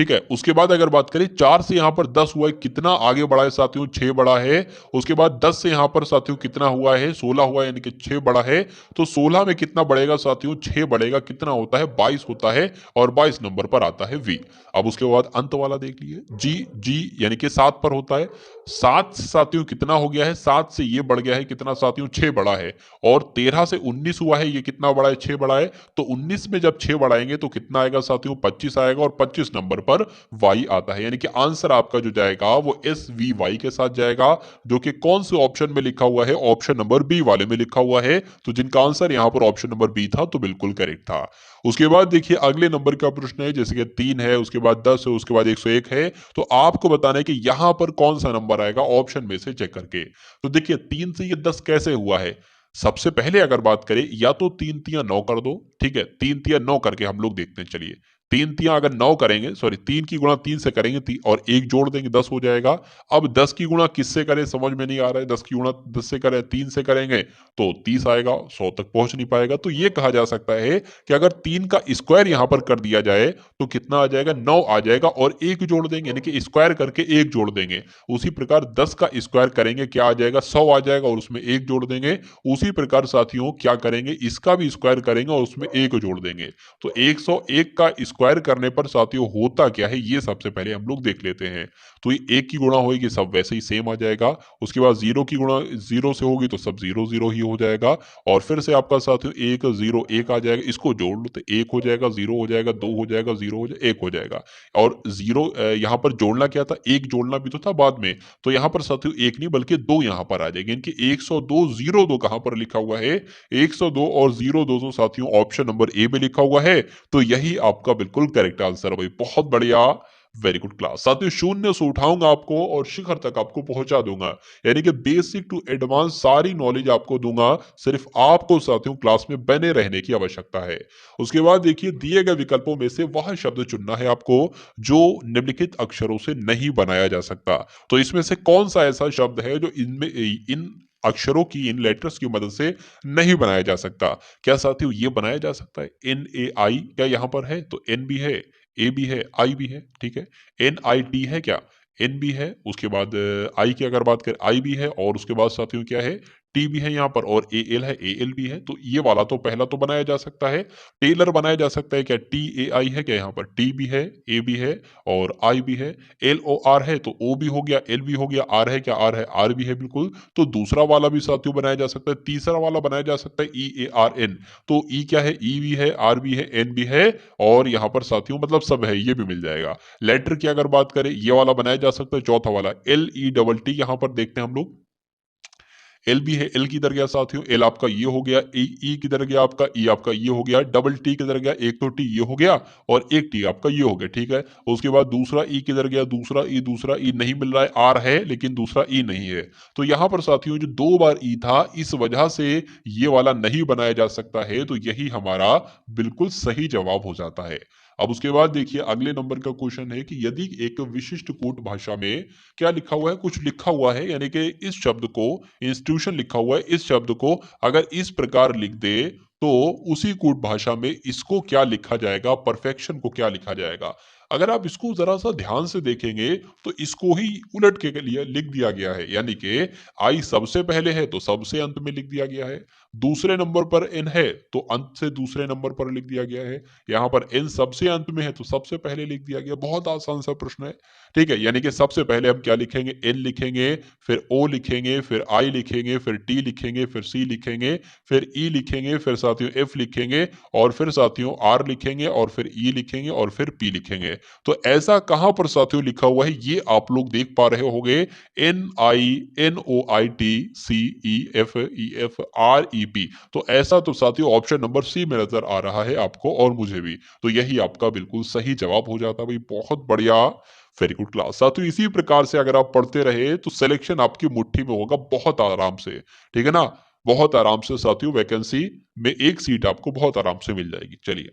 ठीक है। उसके बाद अगर बात करें 4 से यहाँ पर 10 हुआ है, कितना आगे बढ़ा है साथियों, 6 बढ़ा है। उसके बाद 10 से यहाँ पर साथियों कितना हुआ है, 16 हुआ है, यानी कि 6 बढ़ा है। तो 16 में कितना बढ़ेगा साथियों, 6 बढ़ेगा, कितना होता है, 22 होता है, और 22 नंबर पर आता है वी। अब उसके बाद अंत वाला देख लीजिए, जी जी यानी कि 7 पर होता है। 7 से साथियों कितना हो गया है, 7 से ये बढ़ गया है, कितना साथियों, 6 बढ़ा है। और 13 से 19 हुआ है, ये कितना बढ़ा है, 6 बढ़ा है। तो 19 में जब 6 बढ़ाएंगे तो कितना आएगा साथियों, 25 आएगा, और 25 नंबर पर वाई आता है। यानी कि आंसर आपका जो जाएगा वो एस वी वाई के साथ जाएगा, जो कि कौन से ऑप्शन में लिखा हुआ है, ऑप्शन नंबर बी वाले में लिखा हुआ है। तो जिनका आंसर यहाँ पर ऑप्शन नंबर बी था, तो बिल्कुल करेक्ट था। उसके बाद देखिए अगले नंबर का प्रश्न है, जैसे कि 3 है, उसके बाद 10 है, उसके बाद 101 है। तो आपको बताना है कि यहां पर कौन सा नंबर आएगा ऑप्शन में से चेक करके। तो देखिए 3 से ये 10 कैसे हुआ है। सबसे पहले अगर बात करें, या तो 3 तिया 9 कर दो, ठीक है, 3 तिया 9 करके हम लोग देखते हैं। चलिए 3 तिया अगर 9 करेंगे, सॉरी 3 की गुणा 3 से करेंगे, और 1 जोड़ देंगे, 10 हो जाएगा। अब 10 की गुणा किससे करें समझ में नहीं आ रहा है। 10 की गुणा 10 से करें, 3 से करेंगे तो 30 आएगा, 100 तक पहुंच नहीं पाएगा। तो ये कहा जा सकता है कि अगर 3 का स्क्वायर यहां पर कर दिया जाए तो कितना आ जाएगा, 9 आ जाएगा, और 1 जोड़ देंगे, यानी कि स्क्वायर करके 1 जोड़ देंगे। उसी प्रकार 10 का स्क्वायर करेंगे, क्या आ जाएगा, 100 आ जाएगा, और उसमें 1 जोड़ देंगे। उसी प्रकार साथियों क्या करेंगे, इसका भी स्क्वायर करेंगे और उसमें 1 जोड़ देंगे। तो 101 का स्क्वायर करने पर साथियों होता क्या है, ये सबसे पहले हम लोग देख लेते हैं। तो ये 1 की गुणा होगी, सब वैसे ही सेम आ जाएगा। उसके बाद 0 की गुणा 0 से होगी तो सब 0 0 ही हो जाएगा। और फिर से आपका साथियों 1 0 1 आ जाएगा, इसको जोड़ लो तो 1 हो जाएगा, 0 हो जाएगा, 2 हो जाएगा, 0 हो जाएगा, 1 हो जाएगा। और 0 यहाँ पर जोड़ना क्या था, 1 जोड़ना भी तो था बाद में। तो यहाँ पर साथियों 1 नहीं बल्कि 2 यहाँ पर आ जाएगी, इनकी 102 02 कहाँ पर लिखा हुआ है, 102 और 022 साथियों ऑप्शन नंबर ए में लिखा हुआ है। तो यही आपका बिल्कुल करेक्ट आंसर है भाई, बहुत बढ़िया, वेरी गुड क्लास। साथियों शून्य से उठाऊंगा आपको और शिखर तक आपको पहुंचा दूंगा, यानी कि बेसिक टू एडवांस सारी नॉलेज आपको दूंगा। सिर्फ आपको साथियों क्लास में बने रहने की आवश्यकता है। उसके बाद देखिए दिए गए विकल्पों में से वह शब्द चुनना है आपको जो निम्नलिखित अक्षरों से नहीं बनाया जा सकता। तो इसमें से कौन सा ऐसा शब्द है जो इनमें इन अक्षरों की, इन लेटर्स की मदद से नहीं बनाया जा सकता। क्या साथियों ये बनाया जा सकता है, NAI क्या यहाँ पर है, तो N भी है, A भी है, I भी है, ठीक है। NIT है क्या, N भी है, उसके बाद I की अगर बात करें I भी है, और उसके बाद साथियों क्या है, T भी है यहाँ पर, और AL है, AL भी है। तो ये वाला तो पहला तो बनाया जा सकता है। टेलर बनाया जा सकता है क्या, TAI है क्या, यहाँ पर T भी है, A भी है, और I भी है। LOR है तो O भी हो गया, L भी हो गया, R है क्या, R है, R भी है बिल्कुल। तो दूसरा वाला भी साथियों बनाया जा सकता है। तीसरा वाला बनाया जा सकता है EARN। तो E क्या है, E भी है, R भी है, N भी है, और यहाँ पर साथियों मतलब सब है, ये भी मिल जाएगा। लेटर की अगर बात करें, ये वाला बनाया जा सकता है। चौथा वाला LETT, यहाँ पर देखते हैं हम लोग, एल भी है, एल किधर गया साथियों, एल आपका ये हो गया, ई किधर गया आपका, ई आपका ये हो गया, डबल टी किधर गया, एक तो टी ये हो गया, और एक टी आपका ये हो गया, ठीक है। उसके बाद दूसरा ई किधर गया, दूसरा ई नहीं मिल रहा है, आर है लेकिन दूसरा ई नहीं है। तो यहाँ पर साथियों जो 2 बार ई था, इस वजह से ये वाला नहीं बनाया जा सकता है। तो यही हमारा बिल्कुल सही जवाब हो जाता है। अब उसके बाद देखिए अगले नंबर का क्वेश्चन है कि यदि एक विशिष्ट कूट भाषा में क्या लिखा हुआ है, कुछ लिखा हुआ है, यानी कि इस शब्द को, इंस्टीट्यूशन लिखा हुआ है, इस शब्द को अगर इस प्रकार लिख दे तो उसी कूट भाषा में इसको क्या लिखा जाएगा, परफेक्शन को क्या लिखा जाएगा। अगर आप इसको जरा सा ध्यान से देखेंगे तो इसको ही उलट के लिए लिख दिया गया है, यानी कि आई सबसे पहले है तो सबसे अंत में लिख दिया गया है। दूसरे नंबर पर एन है तो अंत से दूसरे नंबर पर लिख दिया गया है। यहाँ पर एन सबसे अंत में है तो सबसे पहले लिख दिया गया। बहुत आसान सा प्रश्न है, ठीक है। यानी कि सबसे पहले हम क्या लिखेंगे, एन लिखेंगे, फिर ओ लिखेंगे, फिर आई लिखेंगे, फिर टी लिखेंगे, फिर सी लिखेंगे, फिर ई लिखेंगे, फिर साथियों एफ लिखेंगे, और फिर साथियों आर लिखेंगे, और फिर ई लिखेंगे, और फिर पी लिखेंगे। तो ऐसा कहां पर साथियों लिखा हुआ है, ये आप लोग देख पा रहे होंगे, NINOITCEFEFREP। तो ऐसा तो साथियों ऑप्शन नंबर सी में नजर आ रहा है आपको और मुझे भी। तो यही आपका बिल्कुल सही जवाब हो जाता है भाई, बहुत बढ़िया, वेरी गुड क्लास। साथियों इसी प्रकार से अगर आप पढ़ते रहे तो सिलेक्शन आपकी मुट्ठी में होगा बहुत आराम से, ठीक है ना। बहुत आराम से साथियों वैकेंसी में एक सीट आपको बहुत आराम से मिल जाएगी। चलिए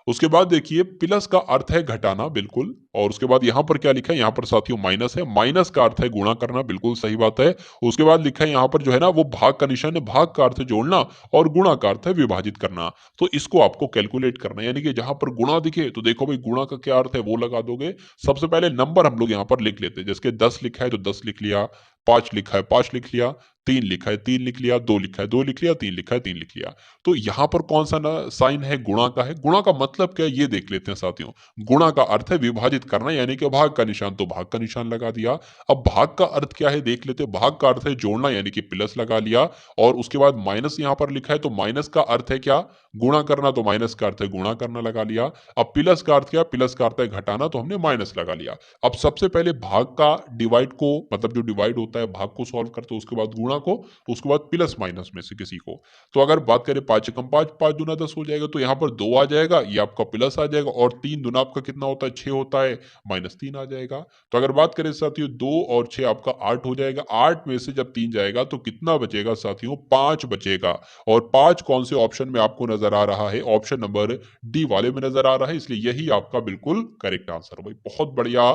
उसके बाद देखिए प्लस का अर्थ है घटाना, बिल्कुल। और उसके बाद यहाँ पर क्या लिखा है, यहाँ पर साथियों माइनस है, माइनस का अर्थ है गुणा करना, बिल्कुल सही बात है। उसके बाद लिखा है यहाँ पर जो है ना वो भाग का निशान है, भाग का अर्थ है जोड़ना और गुणा का अर्थ है विभाजित करना। तो इसको आपको कैलकुलेट करना है, यानी कि जहां पर गुणा दिखे तो देखो भाई गुणा का क्या अर्थ है वो लगा दोगे। सबसे पहले नंबर हम लोग यहाँ पर लिख लेते हैं, जैसे 10 लिखा है तो 10 लिख लिया, 5 लिखा है 5 लिख लिया, 3 लिखा है 3 लिख लिया, 2 लिखा है 2 लिख लिया, 3 लिखा है 3 लिख लिया। तो यहाँ पर कौन सा साइन है, गुणा का है। गुणा का मतलब क्या है ये देख लेते हैं साथियों। गुणा का अर्थ है विभाजित करना, यानी कि भाग का निशान, तो भाग का निशान लगा दिया। अब भाग का अर्थ क्या है देख लेते हैं। भाग का अर्थ है जोड़ना, यानी कि प्लस लगा लिया। और उसके बाद माइनस यहाँ पर लिखा है तो माइनस का अर्थ है क्या, गुणा करना, तो माइनस का अर्थ है गुणा करना लगा लिया। अब प्लस का अर्थ क्या, प्लस का अर्थ है घटाना, तो हमने माइनस लगा लिया। अब सबसे पहले भाग का डिवाइड को, मतलब जो डिवाइड होता है भाग को सॉल्व करते हैं, उसके बाद गुणा को, उसके बाद प्लस माइनस में से किसी को। तो अगर बात करें 5 कम 5, 5 दूना 10 हो जाएगा, तो यहाँ पर 2 आ जाएगा, ये आपका प्लस आ जाएगा। और 3 दूना आपका कितना होता है, 6 होता है, माइनस 3 आ जाएगा। तो अगर बात करें साथियों 2 और 6 आपका 8 हो जाएगा। 8 में से जब 3 जाएगा तो कितना बचेगा साथियों, 5 बचेगा। और 5 कौन से ऑप्शन में आपको नजर आ रहा है, ऑप्शन नंबर डी वाले में नजर आ रहा है, इसलिए यही आपका बिल्कुल करेक्ट आंसर है भाई। बहुत बढ़िया,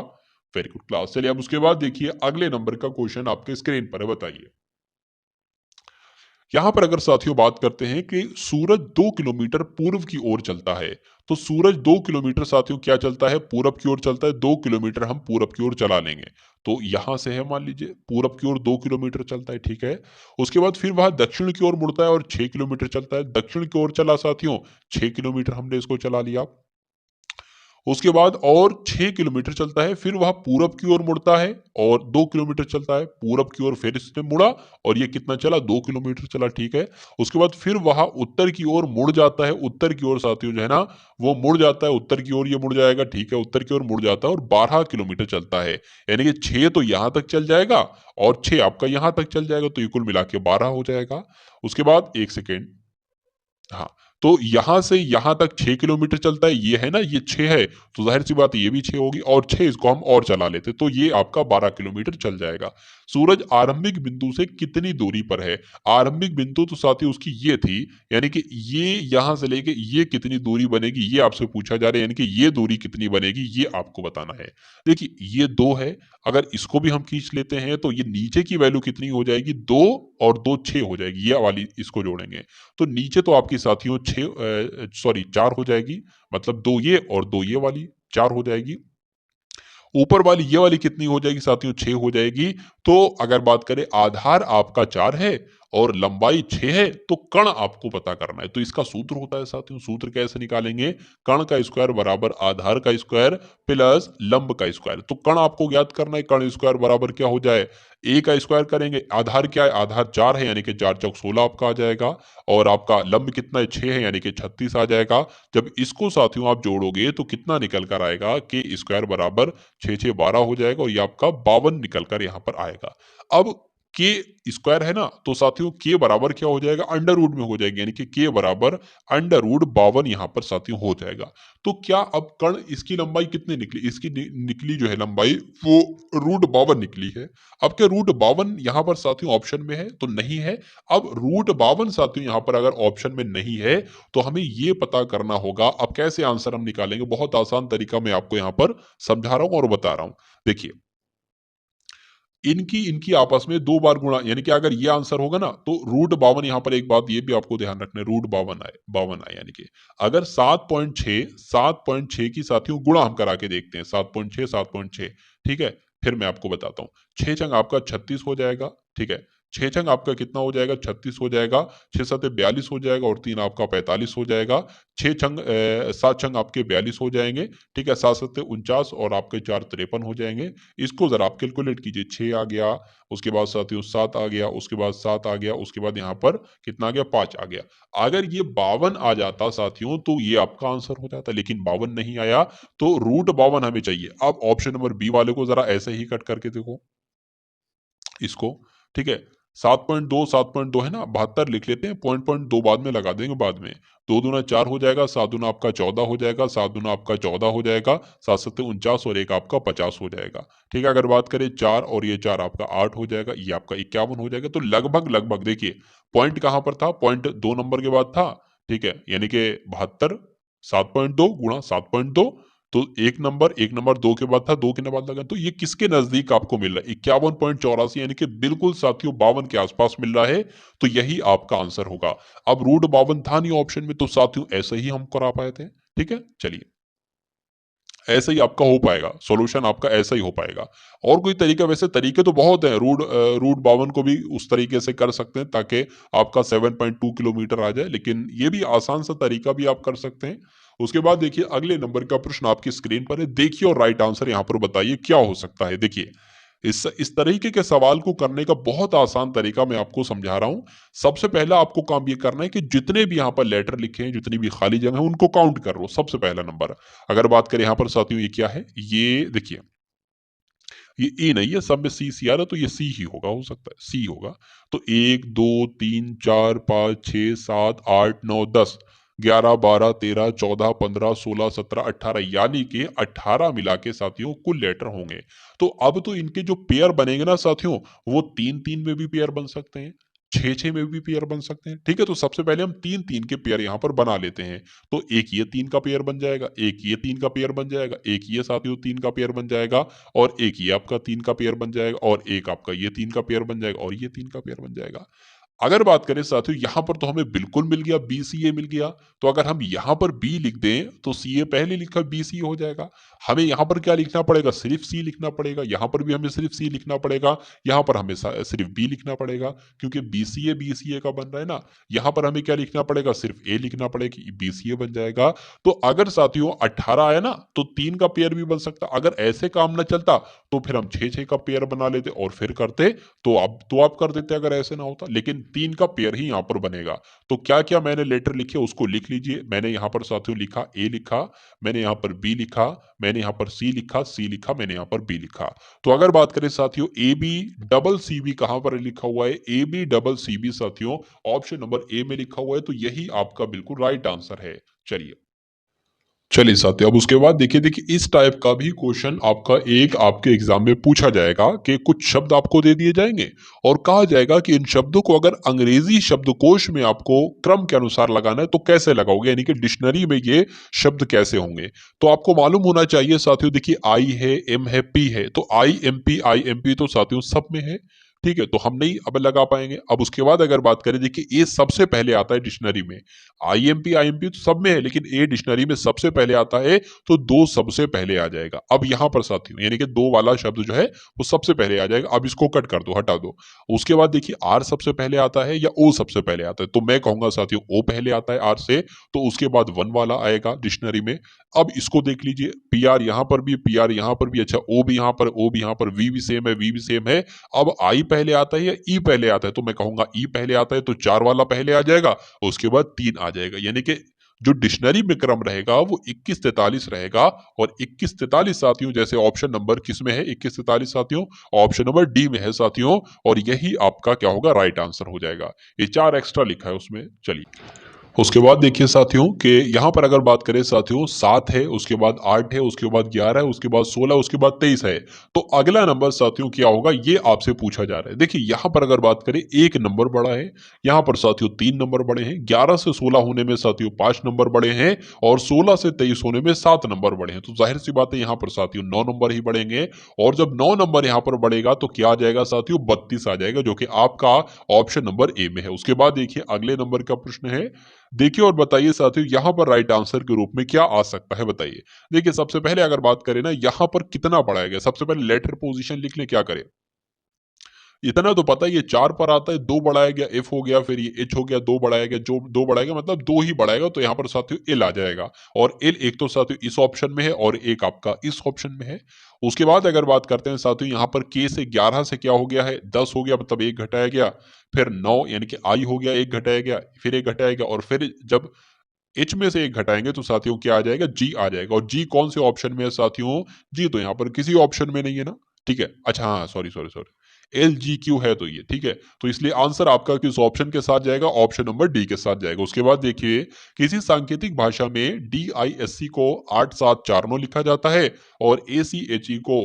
वेरी गुड क्लास। चलिए अब उसके बाद देखिए अगले नंबर का क्वेश्चन आपके स्क्रीन पर है, बताइए। यहां पर अगर साथियों बात करते हैं कि सूरज 2 किलोमीटर पूर्व की ओर चलता है, तो सूरज 2 किलोमीटर साथियों क्या चलता है, पूरब की ओर चलता है। 2 किलोमीटर हम पूरब की ओर चला लेंगे, तो यहां से है मान लीजिए पूरब की ओर 2 किलोमीटर चलता है, ठीक है। उसके बाद फिर वह दक्षिण की ओर मुड़ता है और 6 किलोमीटर चलता है। दक्षिण की ओर चला साथियों, 6 किलोमीटर हमने इसको चला लिया। उसके बाद और 6 किलोमीटर चलता है, फिर वह पूरब की ओर मुड़ता है और 2 किलोमीटर चलता है। पूरब की ओर फिर इसने मुड़ा और ये कितना चला, 2 किलोमीटर चला, ठीक है। उसके बाद फिर वह उत्तर की ओर मुड़ जाता है। उत्तर की ओर साथियों जो है ना वो मुड़ जाता है, उत्तर की ओर ये मुड़ जाएगा, ठीक है। उत्तर की ओर मुड़ जाता है और 12 किलोमीटर चलता है, यानी कि 6 तो यहां तक चल जाएगा और 6 आपका यहां तक चल जाएगा, तो ये कुल मिला के 12 हो जाएगा। उसके बाद एक सेकेंड, हाँ, तो यहां से यहां तक 6 किलोमीटर चलता है, ये है ना, ये 6 है, तो जाहिर सी बात है ये भी 6 होगी, और 6 इसको हम और चला लेते, तो ये आपका 12 किलोमीटर चल जाएगा। सूरज आरंभिक बिंदु से कितनी दूरी पर है। आरंभिक बिंदु तो साथी उसकी ये थी, यानी कि ये यहां से लेके ये कितनी दूरी बनेगी ये आपसे पूछा जा रहा है, यानी कि ये दूरी कितनी बनेगी ये आपको बताना है। देखिए ये 2 है, अगर इसको भी हम खींच लेते हैं तो ये नीचे की वैल्यू कितनी हो जाएगी, 2 और 2 6 हो जाएगी, ये वाली इसको जोड़ेंगे तो नीचे तो आपकी साथियों 4 हो जाएगी, मतलब 2 ये और 2 ये वाली 4 हो जाएगी। ऊपर वाली ये वाली कितनी हो जाएगी साथियों, 6 हो जाएगी। तो अगर बात करें आधार आपका 4 है और लंबाई 6 है, तो कण आपको पता करना है। तो इसका सूत्र होता है साथियों, सूत्र कैसे निकालेंगे, कण का स्क्वायर बराबर आधार का स्क्वायर प्लस लंब का स्क्वायर। तो कण आपको ज्ञात करना है, कण स्क्वायर बराबर क्या हो जाए, ए का स्क्वायर करेंगे, आधार क्या है, आधार 4 है, यानी कि 4 चौक 16 आपका आ जाएगा। और आपका लंब कितना है, 6 है, यानी कि 36 आ जाएगा। जब इसको साथियों आप जोड़ोगे तो कितना निकल कर आएगा, के स्क्वायर बराबर 6 6 12 हो जाएगा, और ये आपका 52 निकल कर यहाँ पर आएगा। अब के स्क्वायर है ना, तो साथियों के बराबर क्या हो जाएगा, अंडर रूट में हो जाएगी, यानी कि के बराबर अंडर रूट 52 यहाँ पर साथियों हो जाएगा। तो क्या अब कण इसकी लंबाई कितनी निकली, इसकी निकली जो है लंबाई वो रूट 52 निकली है। अब क्या रूट 52 यहाँ पर साथियों ऑप्शन में है, तो नहीं है। अब रूट 52 साथियों यहाँ पर अगर ऑप्शन में नहीं है तो हमें ये पता करना होगा। अब कैसे आंसर हम निकालेंगे, बहुत आसान तरीका मैं आपको यहाँ पर समझा रहा हूँ और बता रहा हूँ। देखिए इनकी इनकी आपस में 2 बार गुणा, यानी कि अगर ये आंसर होगा ना तो रूट 52, यहाँ पर एक बात ये भी आपको ध्यान रखना है, रूट 52 आए, यानी कि अगर 7.6 की साथियों गुणा हम करा के देखते हैं, 7.6 ठीक है। फिर मैं आपको बताता हूँ, 6 छंग आपका 36 हो जाएगा, ठीक है। 6 छंग आपका कितना हो जाएगा, 36 हो जाएगा। 6 7 42 हो जाएगा और 3 आपका 45 हो जाएगा। 7 छंग आपके 42 हो जाएंगे, ठीक है। 7 7 49 और आपके 4 53 हो जाएंगे। इसको जरा आप कैलकुलेट कीजिए, 6 आ गया, उसके बाद साथियों 7 आ गया, उसके बाद 7 आ गया, उसके बाद यहाँ पर कितना आ गया, 5 आ गया। अगर ये 52 आ जाता साथियों तो ये आपका आंसर हो जाता, लेकिन 52 नहीं आया, तो रूट 52 हमें चाहिए। अब ऑप्शन नंबर बी वाले को जरा ऐसे ही कट करके देखो इसको, ठीक है। 7.2 है ना, 72 लिख लेते हैं, पॉइंट 2 बाद में लगा देंगे बाद में। 2 दूना 4 हो जाएगा, 7 दूना आपका 14 हो जाएगा, 7 दूना आपका 14 हो जाएगा, 7 सत्ते 49 और 1 आपका 50 हो जाएगा, ठीक है। अगर बात करें 4 और ये 4 आपका 8 हो जाएगा, ये आपका 51 हो जाएगा। तो लगभग लगभग देखिए पॉइंट कहाँ पर था, पॉइंट 2 नंबर के बाद था, ठीक है, यानी कि 72 7.2 गुणा 7.2, तो एक नंबर 2 के बाद था, 2 के बाद लगा, तो ये किसके नजदीक आपको मिल रहा है? 51.84, यानी कि बिल्कुल साथियों 52 के आसपास मिल रहा है। तो यही आपका आंसर होगा। अब रूट 52 था नहीं ऑप्शन में, तो साथियों ऐसे ही हम करा पाए थे। ठीक है, चलिए ऐसे ही आपका हो पाएगा, सॉल्यूशन आपका ऐसा ही हो पाएगा। और कोई तरीका, वैसे तरीके तो बहुत हैं, रूट 52 को भी उस तरीके से कर सकते हैं ताकि आपका 7.2 किलोमीटर आ जाए, लेकिन ये भी आसान सा तरीका भी आप कर सकते हैं। उसके बाद देखिए अगले नंबर का प्रश्न आपकी स्क्रीन पर है, देखिए और राइट आंसर यहाँ पर बताइए क्या हो सकता है। देखिए इस तरीके के सवाल को करने का बहुत आसान तरीका मैं आपको समझा रहा हूं। सबसे पहला आपको काम ये करना है कि जितने भी यहाँ पर लेटर लिखे हैं, जितनी भी खाली जगह है, उनको काउंट कर लो। सबसे पहला नंबर, अगर बात करें यहाँ पर साथियों, ये क्या है? ये देखिए, ये ए नहीं है, सब में सी सी आ रहा है, तो ये सी ही होगा, हो सकता है सी होगा। तो 1 2 3 4 5 6 7 8 9 10 11 12 13 14 15 16 17 18, यानी कि 18 मिला के साथियों कुल लेटर होंगे। तो अब तो इनके जो पेयर बनेंगे ना साथियों, वो 3 3 में भी पेयर बन सकते हैं, 6 6 में भी पेयर बन सकते हैं। ठीक है, तो सबसे पहले हम 3 3 के पेयर यहाँ पर बना लेते हैं। तो एक ये 3 का पेयर बन जाएगा, एक ये 3 का पेयर बन जाएगा, एक ये साथियों 3 का पेयर बन जाएगा, और एक ये आपका 3 का पेयर बन जाएगा, और एक आपका ये 3 का पेयर बन जाएगा, और ये 3 का पेयर बन जाएगा। अगर बात करें साथियों, यहां पर तो हमें बिल्कुल मिल गया, बी सी ए मिल गया। तो अगर हम यहां पर बी लिख दें तो सी ए पहले लिखा, बी सी ए हो जाएगा। हमें यहां पर क्या लिखना पड़ेगा? सिर्फ सी लिखना पड़ेगा। यहां पर भी हमें सिर्फ सी लिखना पड़ेगा, यहां पर हमें सिर्फ बी लिखना पड़ेगा, क्योंकि बी सी ए का बन रहा है ना। यहां पर हमें क्या लिखना पड़ेगा? सिर्फ ए लिखना पड़ेगा, बी सी ए बन जाएगा। तो अगर साथियों 18 आया ना, तो 3 का पेयर भी बन सकता। अगर ऐसे काम ना चलता तो फिर हम 6 6 का पेयर बना लेते और फिर करते। तो अब तो आप कर देते अगर ऐसे ना होता, लेकिन 3 का पेयर ही यहाँ पर बनेगा। तो क्या क्या मैंने लेटर लिखे उसको लिख लीजिए। मैंने यहाँ पर साथियों लिखा, ए लिखा, मैंने यहाँ पर बी लिखा, मैंने यहाँ पर सी लिखा, सी लिखा, मैंने यहाँ पर बी लिखा। तो अगर बात करें साथियों, A B double C B कहाँ पर लिखा हुआ है? A B double C B साथियों ऑप्शन नंबर ए में लिखा हुआ है। तो यही आपका बिल्कुल राइट आंसर है। चलिए साथियों, अब उसके बाद देखिए इस टाइप का भी क्वेश्चन आपका एक आपके एग्जाम में पूछा जाएगा कि कुछ शब्द आपको दे दिए जाएंगे और कहा जाएगा कि इन शब्दों को अगर अंग्रेजी शब्दकोश में आपको क्रम के अनुसार लगाना है तो कैसे लगाओगे, यानी कि डिक्शनरी में ये शब्द कैसे होंगे। तो आपको मालूम होना चाहिए साथियों, देखिए आई है, एम है, पी है, तो आई एम पी तो साथियों सब में है। ठीक है, तो हम नहीं अब लगा पाएंगे। अब उसके बाद अगर बात करें, देखिए ए सबसे पहले आता है डिक्शनरी में। आई एम पी तो सब में है, लेकिन ए डिक्शनरी में सबसे पहले आता है, तो दो सबसे पहले आ जाएगा। अब यहां पर साथियों यानी कि दो वाला शब्द जो है वो सबसे पहले आ जाएगा। अब इसको कट कर दो, हटा दो। उसके बाद देखिए आर सबसे पहले आता है या ओ सबसे पहले आता है, तो मैं कहूंगा साथियों ओ पहले आता है आर से, तो उसके बाद वन वाला आएगा डिक्शनरी में। अब इसको देख लीजिए, पी आर यहां पर भी, पी आर यहां पर भी, अच्छा ओ भी यहां पर, ओ भी यहां पर, वी भी सेम है, वी भी सेम है। अब आई पहले आता है या ई पहले आता है, तो मैं कहूंगा ई पहले आता है, तो चार वाला पहले आ जाएगा, उसके बाद 3 आ जाएगा। यानी कि जो डिक्शनरी में क्रम रहेगा वो 2143 रहेगा। और 2143 साथियों, जैसे ऑप्शन नंबर किस में है 2143 साथियों? ऑप्शन नंबर डी में है साथियों। और यही आपका क्या होगा? राइट आंसर हो जाएगा। ये 4 एक्स्ट्रा लिखा है उसमें। चलिए उसके बाद देखिए साथियों कि यहाँ पर अगर बात करें साथियों, 7 है, उसके बाद 8 है, उसके बाद 11 है, उसके बाद 16, उसके बाद 23 है। तो अगला नंबर साथियों क्या होगा, ये आपसे पूछा जा रहा है। देखिए यहाँ पर अगर बात करें, एक नंबर बड़ा है, यहाँ पर साथियों 3 नंबर बड़े हैं, 11 से 16 होने में साथियों 5 नंबर बड़े हैं, और 16 से 23 होने में 7 नंबर बड़े हैं। तो जाहिर सी बात है यहाँ पर साथियों 9 नंबर ही बढ़ेंगे। और जब 9 नंबर यहाँ पर बढ़ेगा तो क्या आ जाएगा साथियों? 32 आ जाएगा, जो कि आपका ऑप्शन नंबर ए में है। उसके बाद देखिए अगले नंबर का प्रश्न है, देखिए और बताइए साथियों यहाँ पर राइट आंसर के रूप में क्या आ सकता है, बताइए। देखिए सबसे पहले अगर बात करें ना, यहाँ पर कितना बढ़ाया गया, सबसे पहले लेटर पोजीशन लिख ले, क्या करें। इतना तो पता है, ये 4 पर आता है, 2 बढ़ाया गया, एफ हो गया, फिर ये एच हो गया, 2 बढ़ाया गया, जो 2 बढ़ाएगा मतलब 2 ही बढ़ाएगा, तो यहाँ पर साथियों एल आ जाएगा। और एल एक तो साथियों इस ऑप्शन में है और एक आपका इस ऑप्शन में है। उसके बाद अगर बात करते हैं साथियों, यहाँ पर के से 11 से क्या हो गया है, 10 हो गया, मतलब एक घटाया गया। फिर 9 यानी कि आई हो गया, एक घटाया गया, फिर एक घटाया गया, और फिर जब एच में से एक घटाएंगे तो साथियों क्या आ जाएगा? जी आ जाएगा। और जी कौन से ऑप्शन में है साथियों? जी तो यहाँ पर किसी ऑप्शन में नहीं है ना। ठीक है, अच्छा हाँ, sorry sorry sorry, L G Q है, तो ये ठीक है। तो इसलिए आंसर आपका किस ऑप्शन के साथ जाएगा? ऑप्शन नंबर डी के साथ जाएगा। उसके बाद देखिए, किसी सांकेतिक भाषा में डी आई एस सी को 8 7 4 9 लिखा जाता है, और ए सी एच ई को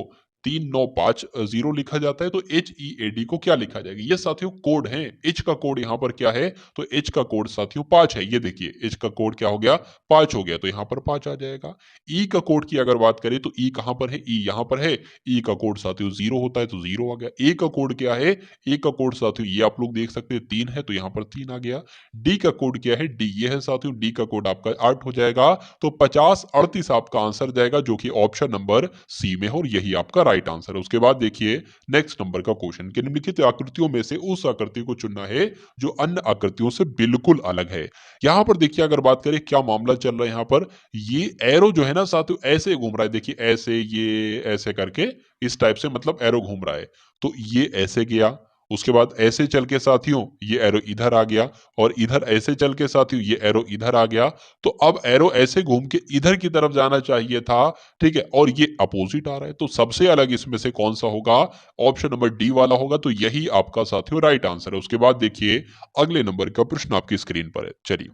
3950 लिखा जाता है, तो HEAD को क्या लिखा जाएगा? ये साथियों कोड है। H का कोड यहाँ पर क्या है? तो H का कोड साथियों 5 है। ये देखिए H का कोड क्या हो गया? 5 हो गया, तो यहाँ पर 5 आ जाएगा। E का कोड की अगर बात करें तो E कहाँ पर है? E यहाँ पर है। E का कोड साथियों 0 होता है, तो 0 आ गया। A का कोड क्या है? A का कोड साथियों ये आप लोग देख सकते हैं 3 है, तो यहाँ पर 3 आ गया। D का कोड क्या है? D ये है साथियों। D का कोड आपका 8 हो जाएगा, तो 5038 आपका आंसर जाएगा, जो कि ऑप्शन नंबर सी में है, और यही आपका राइट आंसर है। उसके बाद देखिए नेक्स्ट नंबर का क्वेश्चन कि निम्नलिखित आकृतियों में से उस आकृति को चुनना है जो अन्य आकृतियों से बिल्कुल अलग है। यहाँ पर देखिए अगर बात करें क्या मामला चल रहा है, यहाँ पर ये एरो जो है ना साथियों ऐसे घूम रहा है। देखिए ऐसे, ये ऐसे करके इस टाइप से मतलब एरो घूम रहा है, तो ये ऐसे गया, उसके बाद ऐसे चल के साथियों ये एरो इधर आ गया, और इधर ऐसे चल के साथियों ये एरो इधर आ गया। तो अब एरो ऐसे घूम के इधर की तरफ जाना चाहिए था, ठीक है, और ये अपोजिट आ रहा है, तो सबसे अलग इसमें से कौन सा होगा? ऑप्शन नंबर डी वाला होगा, तो यही आपका साथियों राइट आंसर है। उसके बाद देखिए अगले नंबर का प्रश्न आपकी स्क्रीन पर है। चलिए,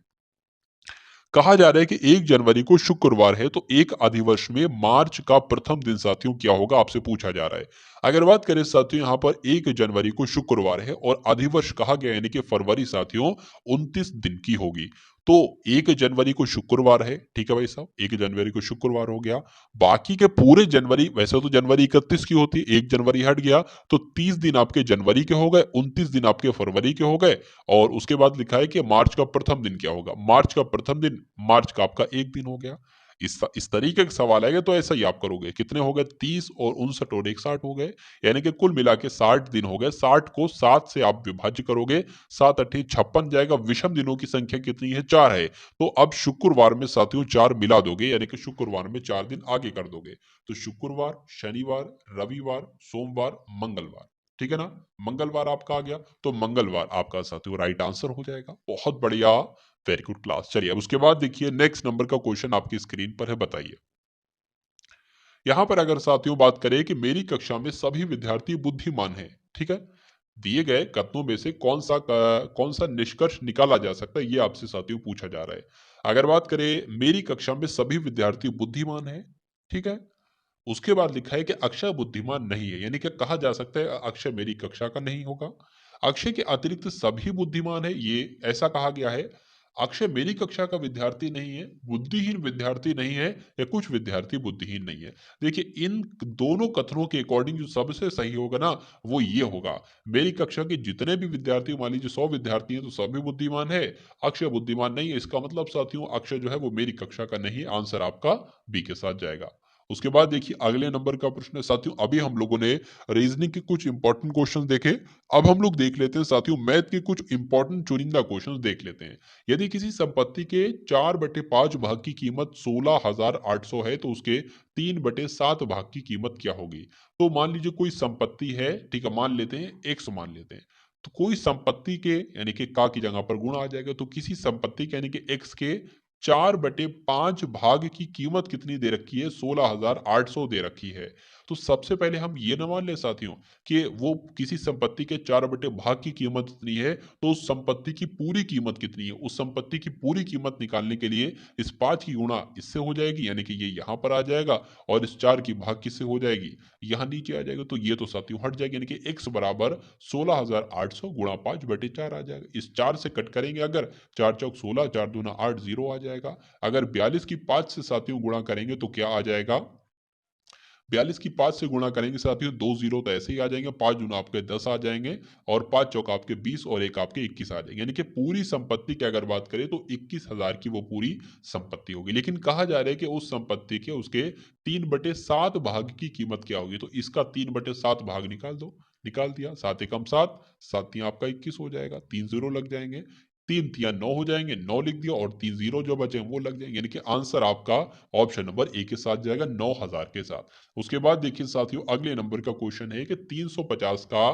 कहा जा रहा है कि 1 जनवरी को शुक्रवार है, तो एक अधिवर्ष में मार्च का प्रथम दिन साथियों क्या होगा? आपसे पूछा जा रहा है। अगर बात करें साथियों यहाँ पर 1 जनवरी को शुक्रवार है और अधिवर्ष कहा गया यानी कि फरवरी साथियों 29 दिन की होगी। तो 1 जनवरी को शुक्रवार है, ठीक है भाई साहब, 1 जनवरी को शुक्रवार हो गया। बाकी के पूरे जनवरी, वैसे तो जनवरी 31 की होती है, 1 जनवरी हट गया, तो 30 दिन आपके जनवरी के हो गए, 29 दिन आपके फरवरी के हो गए, और उसके बाद लिखा है कि मार्च का प्रथम दिन क्या होगा? मार्च का प्रथम दिन, मार्च का आपका 1 दिन हो गया। इस तरीके का सवाल आएगा तो ऐसा ही आप करोगे। कितने हो गए? 30 और 59 और 1 60 हो गए, यानी कि कुल मिला के 60 दिन हो गए। 60 को 7 से आप विभाज्य करोगे, 7 अट्ठी 56 जाएगा। विषम दिनों की संख्या कितनी है? 4 है। तो अब शुक्रवार में साथियों 4 मिला दोगे, यानी कि शुक्रवार में 4 दिन आगे कर दोगे। तो शुक्रवार, शनिवार, रविवार, सोमवार, मंगलवार, ठीक है ना? मंगलवार आपका आ गया, तो मंगलवार आपका साथियों राइट आंसर हो जाएगा। बहुत बढ़िया, वेरी गुड क्लास। चलिए अब उसके बाद देखिए नेक्स्ट नंबर का क्वेश्चन आपकी स्क्रीन पर है, बताइए। यहां पर अगर साथियों बात करें कि मेरी कक्षा में सभी विद्यार्थी बुद्धिमान हैं, ठीक है, दिए गए कथनों में से कौन सा निष्कर्ष निकाला जा सकता है, ये आपसे साथियों पूछा जा रहा है। अगर बात करें मेरी कक्षा में सभी विद्यार्थी बुद्धिमान हैं, ठीक है, उसके बाद लिखा है कि अक्षय बुद्धिमान नहीं है, यानी कि कहा जा सकता है अक्षय मेरी कक्षा का नहीं होगा। अक्षय के अतिरिक्त सभी बुद्धिमान है, ये ऐसा कहा गया है। अक्षय मेरी कक्षा का विद्यार्थी नहीं है, बुद्धिहीन विद्यार्थी नहीं है, या कुछ विद्यार्थी बुद्धिहीन नहीं है। देखिए इन दोनों कथनों के अकॉर्डिंग जो सबसे सही होगा ना, वो ये होगा। मेरी कक्षा के जितने भी विद्यार्थी, मान लीजिए 100 विद्यार्थी हैं, तो सभी बुद्धिमान है, अक्षय बुद्धिमान नहीं है। इसका मतलब साथियों अक्षय जो है वो मेरी कक्षा का नहीं है। आंसर आपका बी के साथ जाएगा। उसके बाद देखिए अगले नंबर का प्रश्न है साथियों। अभी हम लोगों ने रीजनिंग के कुछ इंपॉर्टेंट क्वेश्चन देखे, अब हम लोग देख लेते हैं साथियों मैथ के कुछ इंपॉर्टेंट चुनिंदा क्वेश्चन देख लेते हैं। यदि किसी संपत्ति के 4/5 भाग की कीमत 16,800 है, तो उसके 3/7 भाग की कीमत क्या होगी? तो मान लीजिए कोई संपत्ति है, ठीक है, मान लेते हैं एक्स मान लेते हैं। तो कोई संपत्ति के यानी कि का की जगह पर गुणा आ जाएगा, तो किसी संपत्ति के यानी कि एक्स के 4/5 भाग की कीमत कितनी दे रखी है? 16,800 दे रखी है। तो सबसे पहले हम ये न मान लें साथियों कि वो किसी संपत्ति के 4/भाग की कीमत कितनी है, तो उस संपत्ति की पूरी कीमत कितनी है? उस संपत्ति की पूरी कीमत निकालने के लिए इस 5 की गुणा इससे हो जाएगी, यानी कि ये यहाँ पर आ जाएगा, और इस 4 की भाग किससे हो जाएगी? यहाँ नीचे आ जाएगा, तो ये तो साथियों हट जाएगी, यानी कि x बराबर 16,800 गुणा 5/4 आ जाएगा। इस 4 से कट करेंगे अगर, 4 चौक 16, 4 दूना 8, 0 आ जाएगा। अगर 42 की 5 से साथियों गुणा करेंगे तो क्या आ जाएगा? 42 की 5 से गुणा करेंगे साथियों, 2 जीरो तो ऐसे ही आ जाएंगे, 5 दूना आपके 10 आ जाएंगे, और 5 चौक आपके 20 और 1 आपके 21 आ जाएंगे। यानी कि पूरी संपत्ति की अगर बात करें तो 21,000 की वो पूरी संपत्ति होगी। लेकिन कहा जा रहा है कि उस संपत्ति के उसके 3/7 भाग की कीमत क्या होगी? तो इसका 3/7 भाग निकाल दो। निकाल दिया, 7 एकम 7, 7 तियां आपका 21 हो जाएगा, 3 जीरो लग जाएंगे, 3 तियां 9 हो जाएंगे, 9 लिख दिया, और 3 जीरो जो बचे वो लग जाएंगे, यानी कि आंसर आपका ऑप्शन नंबर ए के साथ जाएगा, 9,000 के साथ। उसके बाद देखिए साथियों अगले नंबर का क्वेश्चन है कि 350 का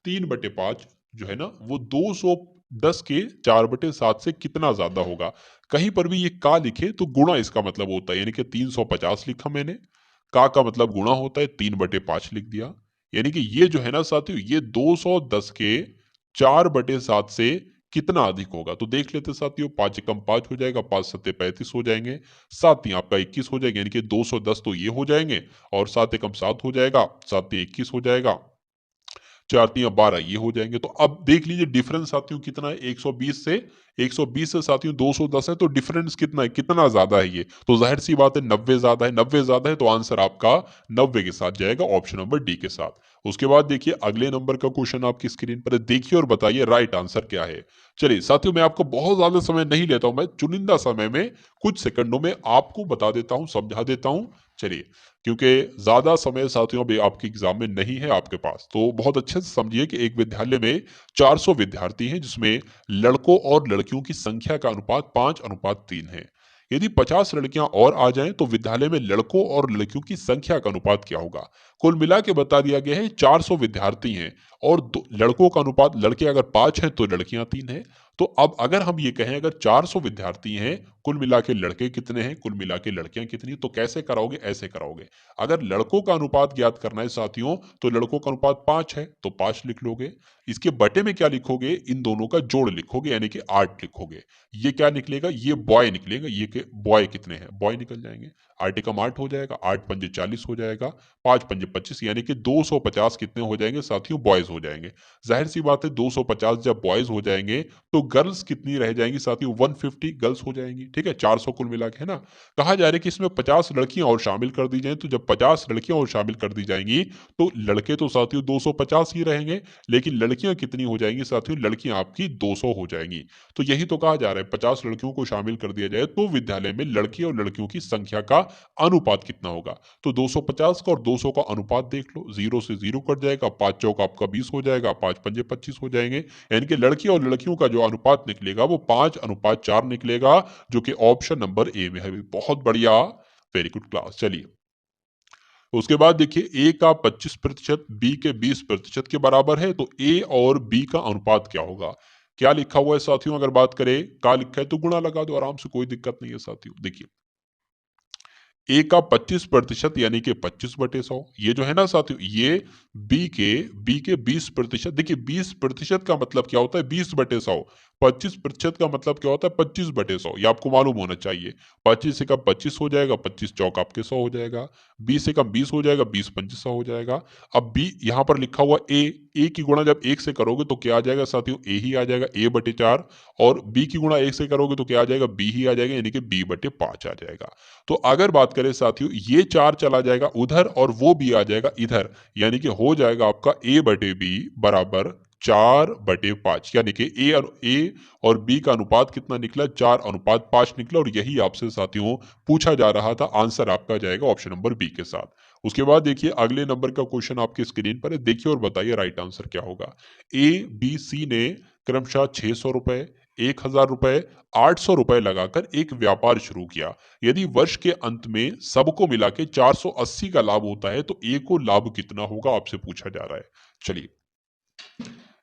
3/5 जो है ना, वो 210 के 4/7 से कितना ज्यादा होगा? कहीं पर भी ये का लिखे तो गुणा इसका मतलब होता है, यानी कि 350 लिखा मैंने, का मतलब गुणा होता है, 3/5 लिख दिया। यानी कि ये जो है ना साथियों, ये 210 के 4/7 से कितना अधिक होगा। तो देख लेते साथियों, 5 एकम 5 हो जाएगा, 5 सत्ते 35 हो जाएंगे, 7 तीन आपका 21 हो जाएगा, यानी कि 210 तो ये हो जाएंगे, और 7 एकम 7 हो जाएगा, 7 तीन 21 हो जाएगा, 4 तीन 12 ये हो जाएंगे। तो अब देख लीजिए डिफरेंस साथियों कितना है, 120 से साथियों 210 है, तो डिफरेंस कितना है, कितना ज्यादा है ये, तो जाहिर सी बात है 90 ज्यादा है, 90 ज्यादा है तो आंसर आपका 90 के साथ जाएगा, ऑप्शन नंबर डी के साथ। उसके बाद देखिए अगले नंबर का क्वेश्चन आपकी स्क्रीन पर है, देखिए और बताइए राइट आंसर क्या है। चलिए साथियों, मैं आपको बहुत ज्यादा समय नहीं लेता हूं, मैं चुनिंदा समय में कुछ सेकंडों में आपको बता देता हूं, समझा देता हूं। चलिए, क्योंकि ज्यादा समय साथियों अभी आपके एग्जाम में नहीं है आपके पास, तो बहुत अच्छे से समझिए कि एक विद्यालय में 400 विद्यार्थी हैं, जिसमें लड़कों और लड़कियों की संख्या का अनुपात 5:3 है। यदि 50 लड़कियां और आ जाएं तो विद्यालय में लड़कों और लड़कियों की संख्या का अनुपात क्या होगा। कुल मिला के बता दिया गया है 400 विद्यार्थी हैं, और लड़कों का अनुपात, लड़के अगर 5 हैं तो लड़कियां 3 हैं। तो अब अगर हम ये कहें अगर 400 विद्यार्थी हैं, कुल मिला के लड़के कितने हैं, कुल मिला के लड़कियां कितनी, तो कैसे कराओगे, ऐसे कराओगे। अगर लड़कों का अनुपात ज्ञात करना है साथियों, तो लड़कों का अनुपात 5 है तो 5 लिख लोगे। इसके बटे में क्या लिखोगे, इन दोनों का जोड़ लिखोगे, यानी कि 8 लिखोगे। ये क्या निकलेगा, ये बॉय निकलेगा, ये के बॉय कितने हैं, बॉय निकल जाएंगे। 8 एकम 8 हो जाएगा, 8 पंजे 40 हो जाएगा, 5 पंजे 25, यानी कि 250 कितने हो जाएंगे साथियों, बॉयज हो जाएंगे। जाहिर सी बात है 250 जब बॉयज हो जाएंगे तो गर्ल्स कितनी रह जाएंगी साथियों, 150 गर्ल्स हो जाएंगी। ठीक है, 400 कुल मिला के, है ना। कहा जा रहा है कि इसमें 50 लड़कियां और शामिल कर दी जाएं, तो जब 50 लड़कियां और शामिल कर दी जाएंगी तो लड़के तो साथियों 250 ही रहेंगे, लेकिन लड़कियां कितनी हो जाएंगी साथियों, लड़कियां आपकी 200 हो जाएंगी। तो यही तो कहा जा रहा है, 50 लड़कियों को शामिल कर दिया जाए तो विद्यालय में लड़की और लड़कियों की संख्या का अनुपात कितना होगा। तो 250 का और 200 का अनुपात देख लो, 0 से 0 कट जाएगा, 5 चौक आपका 20 हो जाएगा, 5 पंजे 25 हो जाएंगे, यानी कि लड़की और लड़कियों का जो अनुपात निकलेगा वो 5:4 निकलेगा, जो कि ऑप्शन नंबर ए में है। बहुत बढ़िया, वेरी गुड क्लास। चलिए, उसके बाद देखिए ए का 25% बी के 20% के बराबर है, तो ए और बी का अनुपात क्या होगा। क्या लिखा हुआ है साथियों, अगर बात करें क्या लिखा है तो गुणा लगा दो आराम से, कोई दिक्कत नहीं है साथियों। देखिए, ए का 25% यानी कि 25/100, ये जो है ना साथियों, ये बी के 20%। देखिए 20% का मतलब क्या होता है, 20/100। 25% का मतलब क्या होता है, 25/100, ये आपको मालूम होना चाहिए। 25 से कम 25 हो जाएगा, 25 चौक आपके 100 हो जाएगा, 20 से कम 20 हो जाएगा, 20 पंचे 100 हो जाएगा। अब बी यहाँ पर लिखा हुआ ए की गुणा जब 1 से करोगे तो क्या आ जाएगा साथियों, ए ही आ जाएगा, A/4। और बी की गुणा 1 से करोगे तो क्या आ जाएगा, बी ही आ जाएगा, यानी कि B/5 आ जाएगा। तो अगर बात करें साथियों, ये 4 चला जाएगा उधर और वो भी आ जाएगा इधर, यानी कि हो जाएगा आपका A/B बराबर 4/5, यानी कि ए और बी का अनुपात कितना निकला, 4:5 निकला, और यही आपसे साथियों पूछा जा रहा था। आंसर आपका जाएगा ऑप्शन नंबर बी के साथ। उसके बाद देखिए अगले नंबर का क्वेश्चन आपकी स्क्रीन पर है, देखिए और बताइए राइट आंसर क्या होगा। ए बी सी ने क्रमशः 600 रुपए, 1000 रुपए, 800 रुपए लगाकर एक व्यापार शुरू किया। यदि वर्ष के अंत में सबको मिला के 480 का लाभ होता है तो ए को लाभ कितना होगा, आपसे पूछा जा रहा है। चलिए,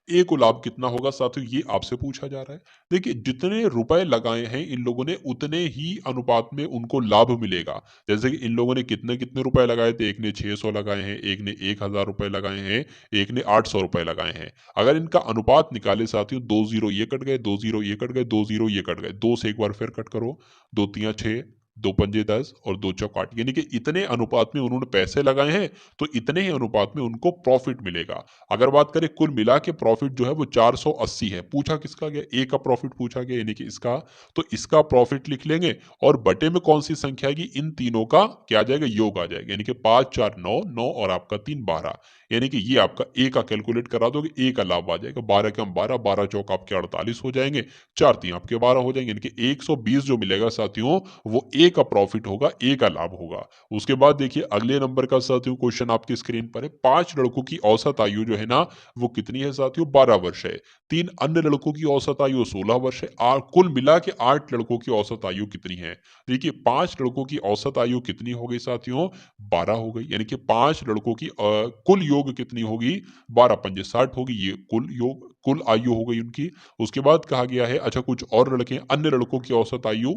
ए को लाभ कितना होगा साथियों, ये आपसे पूछा जा रहा है। देखिए, जितने रुपए लगाए हैं इन लोगों ने, उतने ही अनुपात में उनको लाभ मिलेगा। जैसे कि इन लोगों ने कितने कितने रुपए लगाए थे, एक ने 600 लगाए हैं, एक ने 1000 रुपए लगाए हैं, एक ने 800 रुपए लगाए हैं। अगर इनका अनुपात निकाले साथियों, 2 जीरो ये कट गए, 2 जीरो ये कट गए, 2 जीरो ये कट गए, 2 से एक बार फिर कट करो, 2 तिया 6, 2 पंजे 10 और 2 चौक 8, यानी कि इतने अनुपात में उन्होंने पैसे लगाए हैं, तो इतने ही अनुपात में उनको प्रॉफिट मिलेगा। अगर बात करें कुल मिला के प्रॉफिट जो है वो 480 है। पूछा किसका गया, ए का प्रॉफिट पूछा गया, यानी कि इसका, तो इसका प्रॉफिट लिख लेंगे, और बटे में कौन सी संख्या आएगी, इन तीनों का क्या आ जाएगा, योग आ जाएगा, यानी कि 5 4 9 9 और आपका 3 12, यानी कि ये आपका ए का कैलकुलेट करा दोगे, ए का लाभ आ जाएगा, 12 के हम 12, 12 चौक आपके 48 हो जाएंगे, 4 3 आपके 12 हो जाएंगे, यानी कि 120 जो मिलेगा साथियों वो ए का प्रॉफिट होगा, ए का लाभ होगा। उसके बाद देखिए अगले नंबर का साथियों क्वेश्चन आपकी स्क्रीन पर है, 5 लड़कों की औसत आयु जो है ना वो कितनी है साथियों, 12 वर्ष है। 3 अन्य लड़कों की औसत आयु 16 वर्ष है। कुल मिला के 8 लड़कों की औसत आयु कितनी है। देखिए 5 लड़कों की औसत आयु कितनी हो गई साथियों, 12 हो गई, यानी कि 5 लड़कों की कुल योग कितनी होगी, 12 पंजे 60 होगी, ये कुल योग, कुल आयु हो गई उनकी। उसके बाद कहा गया है, अच्छा कुछ और लड़के, अन्य लड़कों की औसत आयु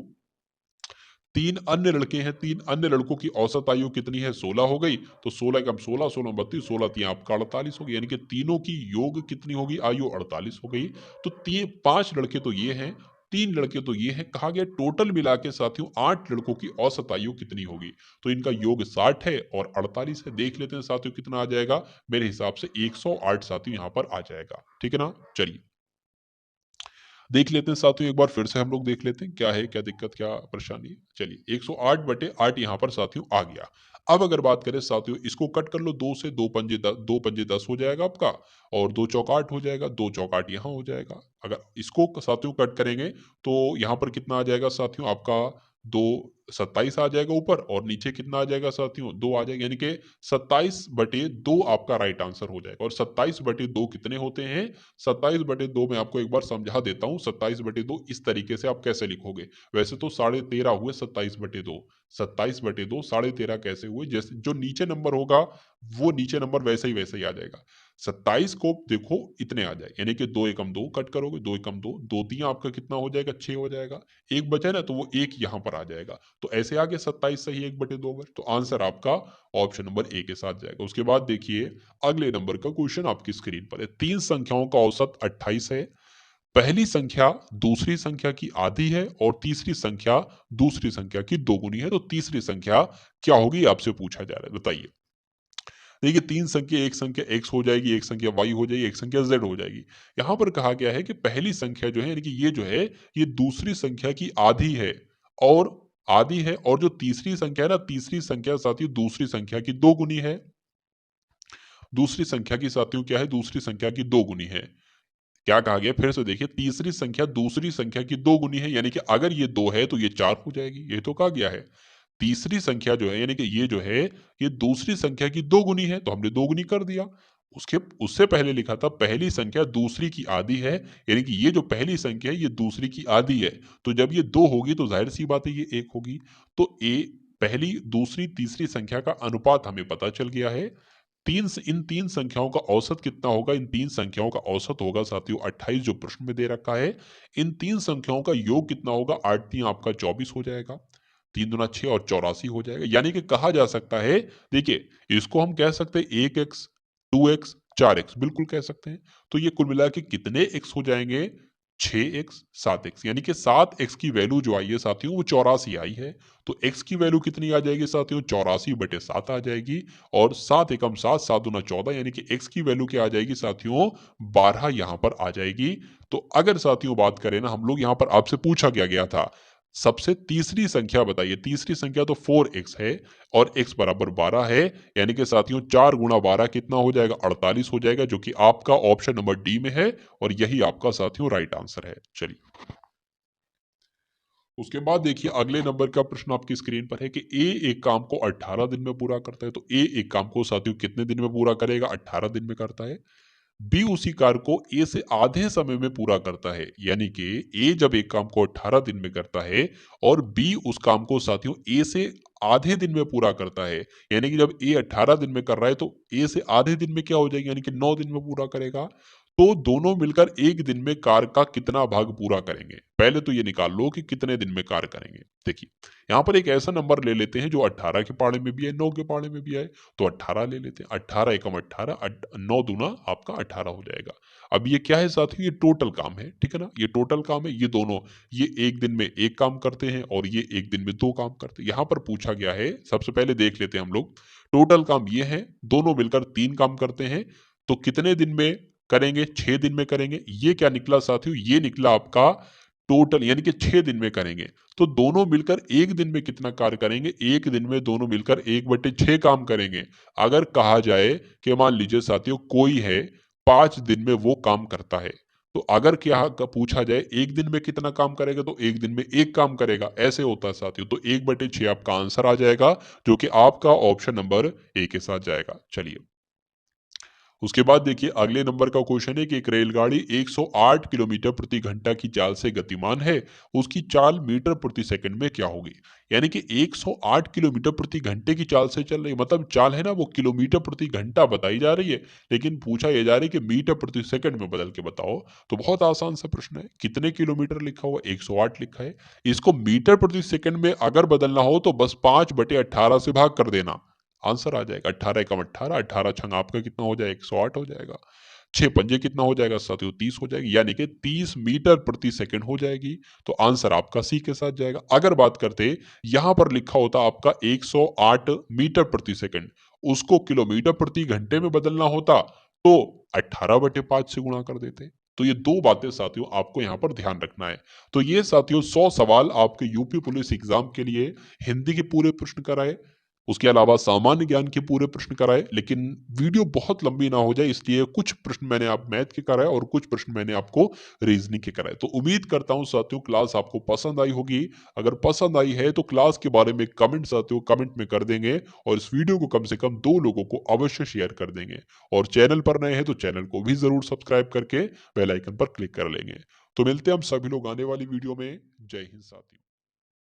तीन अन्य लड़के हैं, तीन अन्य लड़कों की औसत आयु कितनी है? 16 हो गई। तो 16 कम 16, 16 32, 16 तीन आपका 48 हो गई, यानी कि तीनों की योग कितनी होगी? आयु 48 हो गई। तो तीन 5 लड़के तो ये हैं, 3 लड़के तो ये हैं। कहा गया टोटल मिला के साथियों 8 लड़कों की औसत आयु कितनी होगी? तो इनका योग 60 है और 48 है। देख लेते हैं साथियों कितना आ जाएगा। मेरे हिसाब से 108 साथियों यहाँ पर आ जाएगा। ठीक है ना? चलिए देख लेते हैं साथियों, एक बार फिर से हम लोग देख लेते हैं क्या है, क्या दिक्कत, क्या परेशानी है। चलिए 108 बटे 8 यहाँ पर साथियों आ गया। अब अगर बात करें साथियों, इसको कट कर लो, 2 से 2 पंजे 10, 2 पंजे 10 हो जाएगा आपका, और 2 चौक 8 हो जाएगा, 2 चौक 8 यहाँ हो जाएगा। अगर इसको साथियों कट करेंगे तो यहाँ पर कितना आ जाएगा साथियों आपका? 2 27 आ जाएगा ऊपर, और नीचे कितना आ जाएगा साथियों? 2 आ जाएगा, यानी कि 27 बटे 2 आपका राइट आंसर हो जाएगा। और 27 बटे 2 कितने होते हैं? 27 बटे 2 मैं आपको एक बार समझा देता हूँ। 27 बटे 2 इस तरीके से आप कैसे लिखोगे? वैसे तो 13.5 हुए 27 बटे 2। 27 बटे 2 13.5 कैसे हुए? जैसे जो नीचे नंबर होगा वो नीचे नंबर वैसे ही आ जाएगा। 27 को देखो इतने आ जाए, यानी कि 2 एकम 2 कट करोगे, 2 एकम 2, 2 3 आपका कितना हो जाएगा? 6 हो जाएगा। एक बचा है ना, तो वो एक यहाँ पर आ जाएगा। तो ऐसे आगे 27 सही 1 बटे 2 पर। तो आंसर आपका ऑप्शन नंबर ए के साथ जाएगा। उसके बाद देखिए अगले नंबर का क्वेश्चन आपकी स्क्रीन पर है। 3 संख्याओं का औसत 28 है। पहली संख्या दूसरी संख्या की आधी है और तीसरी संख्या दूसरी संख्या की दोगुनी है। तो तीसरी संख्या क्या होगी आपसे पूछा जा रहा है, बताइए। देखिए 3 संख्या, एक संख्या x हो जाएगी, एक संख्या y हो जाएगी, एक संख्या z हो जाएगी। यहाँ पर कहा गया है कि पहली संख्या जो है, यानी कि ये जो है, ये दूसरी संख्या की आधी है, और आधी है, और जो तीसरी संख्या है ना, तीसरी संख्या साथियों दूसरी संख्या की दोगुनी है। दूसरी संख्या की साथियों क्या है? दूसरी संख्या की दोगुनी है। क्या कहा गया? फिर से देखिए, तीसरी संख्या दूसरी संख्या की दोगुनी है, यानी कि अगर ये 2 है तो ये 4 हो जाएगी। ये तो कहा गया है। तीसरी संख्या जो है, यानी कि ये जो है, ये दूसरी संख्या की दोगुनी है, तो हमने दोगुनी कर दिया। उसके उससे पहले लिखा था पहली संख्या दूसरी की आधी है, यानी कि ये जो पहली संख्या है ये दूसरी की आधी है। तो जब ये 2 होगी तो जाहिर सी बात है ये 1 होगी। तो पहली दूसरी तीसरी संख्या का अनुपात हमें पता चल गया है। इन तीन संख्याओं का औसत कितना होगा? इन तीन संख्याओं का औसत होगा साथियों 28, जो प्रश्न में दे रखा है। इन तीन संख्याओं का योग कितना होगा? 8 3 आपका 24 हो जाएगा, 3 दूना 6 और 84 हो जाएगा। यानी कि कहा जा सकता है, देखिए इसको हम कह सकते हैं 1x 2x 4x, बिल्कुल कह सकते हैं। तो ये कुल मिला के कितने x हो जाएंगे? 6x 7x, यानी कि 7x की वैल्यू जो आई है साथियों वो 84 आई है। तो x की वैल्यू कितनी आ जाएगी साथियों? 84 बटे 7 आ जाएगी। और 7 एकम 7, 7 दूना 14, यानी कि x की वैल्यू क्या आ जाएगी साथियों? 12 यहाँ पर आ जाएगी। तो अगर साथियों बात करें ना, हम लोग यहाँ पर आपसे पूछा गया था सबसे तीसरी संख्या बताइए। तीसरी संख्या तो 4x है और x बराबर 12 है, यानी कि साथियों 4 गुणा 12 कितना हो जाएगा? 48 हो जाएगा, जो कि आपका ऑप्शन नंबर डी में है, और यही आपका साथियों राइट आंसर है। चलिए उसके बाद देखिए अगले नंबर का प्रश्न आपकी स्क्रीन पर है कि ए एक काम को 18 दिन में पूरा करता है। तो ए एक काम को साथियों कितने दिन में पूरा करेगा? 18 दिन में करता है। बी उसी कार्य को ए से आधे समय में पूरा करता है, यानी कि ए जब एक काम को 18 दिन में करता है और बी उस काम को साथियों ए से आधे दिन में पूरा करता है, यानी कि जब ए 18 दिन में कर रहा है तो ए से आधे दिन में क्या हो जाएगा? यानी कि 9 दिन में पूरा करेगा। तो दोनों मिलकर एक दिन में कार्य का कितना भाग पूरा करेंगे? पहले तो ये निकाल लो कि कितने दिन में कार्य करेंगे। देखिए यहाँ पर एक ऐसा नंबर ले लेते हैं जो 18 के पाड़े में भी है, 9 के पाड़े में भी है। तो 18 ले लेते हैं। 18 एकम 18, 9 दूना आपका 18 हो जाएगा। अब ये क्या है साथियों? ये टोटल काम है, ठीक है ना? ये टोटल काम है। ये दोनों, ये एक दिन में एक काम करते हैं और ये एक दिन में 2 काम करते हैं। यहाँ पर पूछा गया है, सबसे पहले देख लेते हैं हम लोग। टोटल काम ये है, दोनों मिलकर 3 काम करते हैं। तो कितने दिन में करेंगे? 6 दिन में करेंगे। ये क्या निकला साथियों? ये निकला आपका टोटल, यानी कि 6 दिन में करेंगे। तो दोनों मिलकर एक दिन में कितना कार्य करेंगे? एक दिन में दोनों मिलकर 1/6 काम करेंगे। अगर कहा जाए कि मान लीजिए साथियों कोई है 5 दिन में वो काम करता है, तो अगर क्या पूछा जाए एक दिन में कितना काम करेगा, तो एक दिन में एक काम करेगा, ऐसे होता है साथियों। तो 1/6 आपका आंसर आ जाएगा, जो कि आपका ऑप्शन नंबर ए के साथ जाएगा। चलिए उसके बाद देखिए अगले नंबर का क्वेश्चन है कि एक रेलगाड़ी 108 किलोमीटर प्रति घंटा की चाल से गतिमान है, उसकी चाल मीटर प्रति सेकंड में क्या होगी? यानी कि 108 किलोमीटर प्रति घंटे की चाल से चल रही है, मतलब चाल है ना वो किलोमीटर प्रति घंटा बताई जा रही है, लेकिन पूछा ये जा रही है कि मीटर प्रति सेकंड में बदल के बताओ। तो बहुत आसान सा प्रश्न है, कितने किलोमीटर लिखा हुआ, 108 लिखा है, इसको मीटर प्रति सेकंड में अगर बदलना हो तो बस 5/18 से भाग कर देना, आंसर आ जाएगा। 18 एकम 18, 18 छंग आपका कितना हो जाएगा, 108 हो जाएगा। 6 पंजे कितना हो जाएगा साथियों, 30 हो जाएगी, यानी कि 30 मीटर प्रति सेकंड हो जाएगी। तो आंसर आपका सी के साथ जाएगा। अगर बात करते यहाँ पर लिखा होता आपका 108 मीटर प्रति सेकंड, उसको किलोमीटर प्रति घंटे में बदलना होता तो 18/5 से गुणा कर देते। तो ये दो बातें साथियों आपको यहाँ पर ध्यान रखना है। तो ये साथियों 100 सवाल आपके यूपी पुलिस एग्जाम के लिए हिंदी के पूरे प्रश्न कराए, उसके अलावा सामान्य ज्ञान के पूरे प्रश्न कराए, लेकिन वीडियो बहुत लंबी ना हो जाए इसलिए कुछ प्रश्न मैंने आप मैथ के कराए और कुछ प्रश्न मैंने आपको रीजनिंग के कराए। तो उम्मीद करता हूं साथियों क्लास आपको पसंद आई होगी। अगर पसंद आई है तो क्लास के बारे में कमेंट साथियों कमेंट में कर देंगे और इस वीडियो को कम से कम 2 लोगों को अवश्य शेयर कर देंगे। और चैनल पर नए हैं तो चैनल को भी जरूर सब्सक्राइब करके बेल आइकन पर क्लिक कर लेंगे। तो मिलते हैं हम सभी लोग आने वाली वीडियो में। जय हिंद साथियों।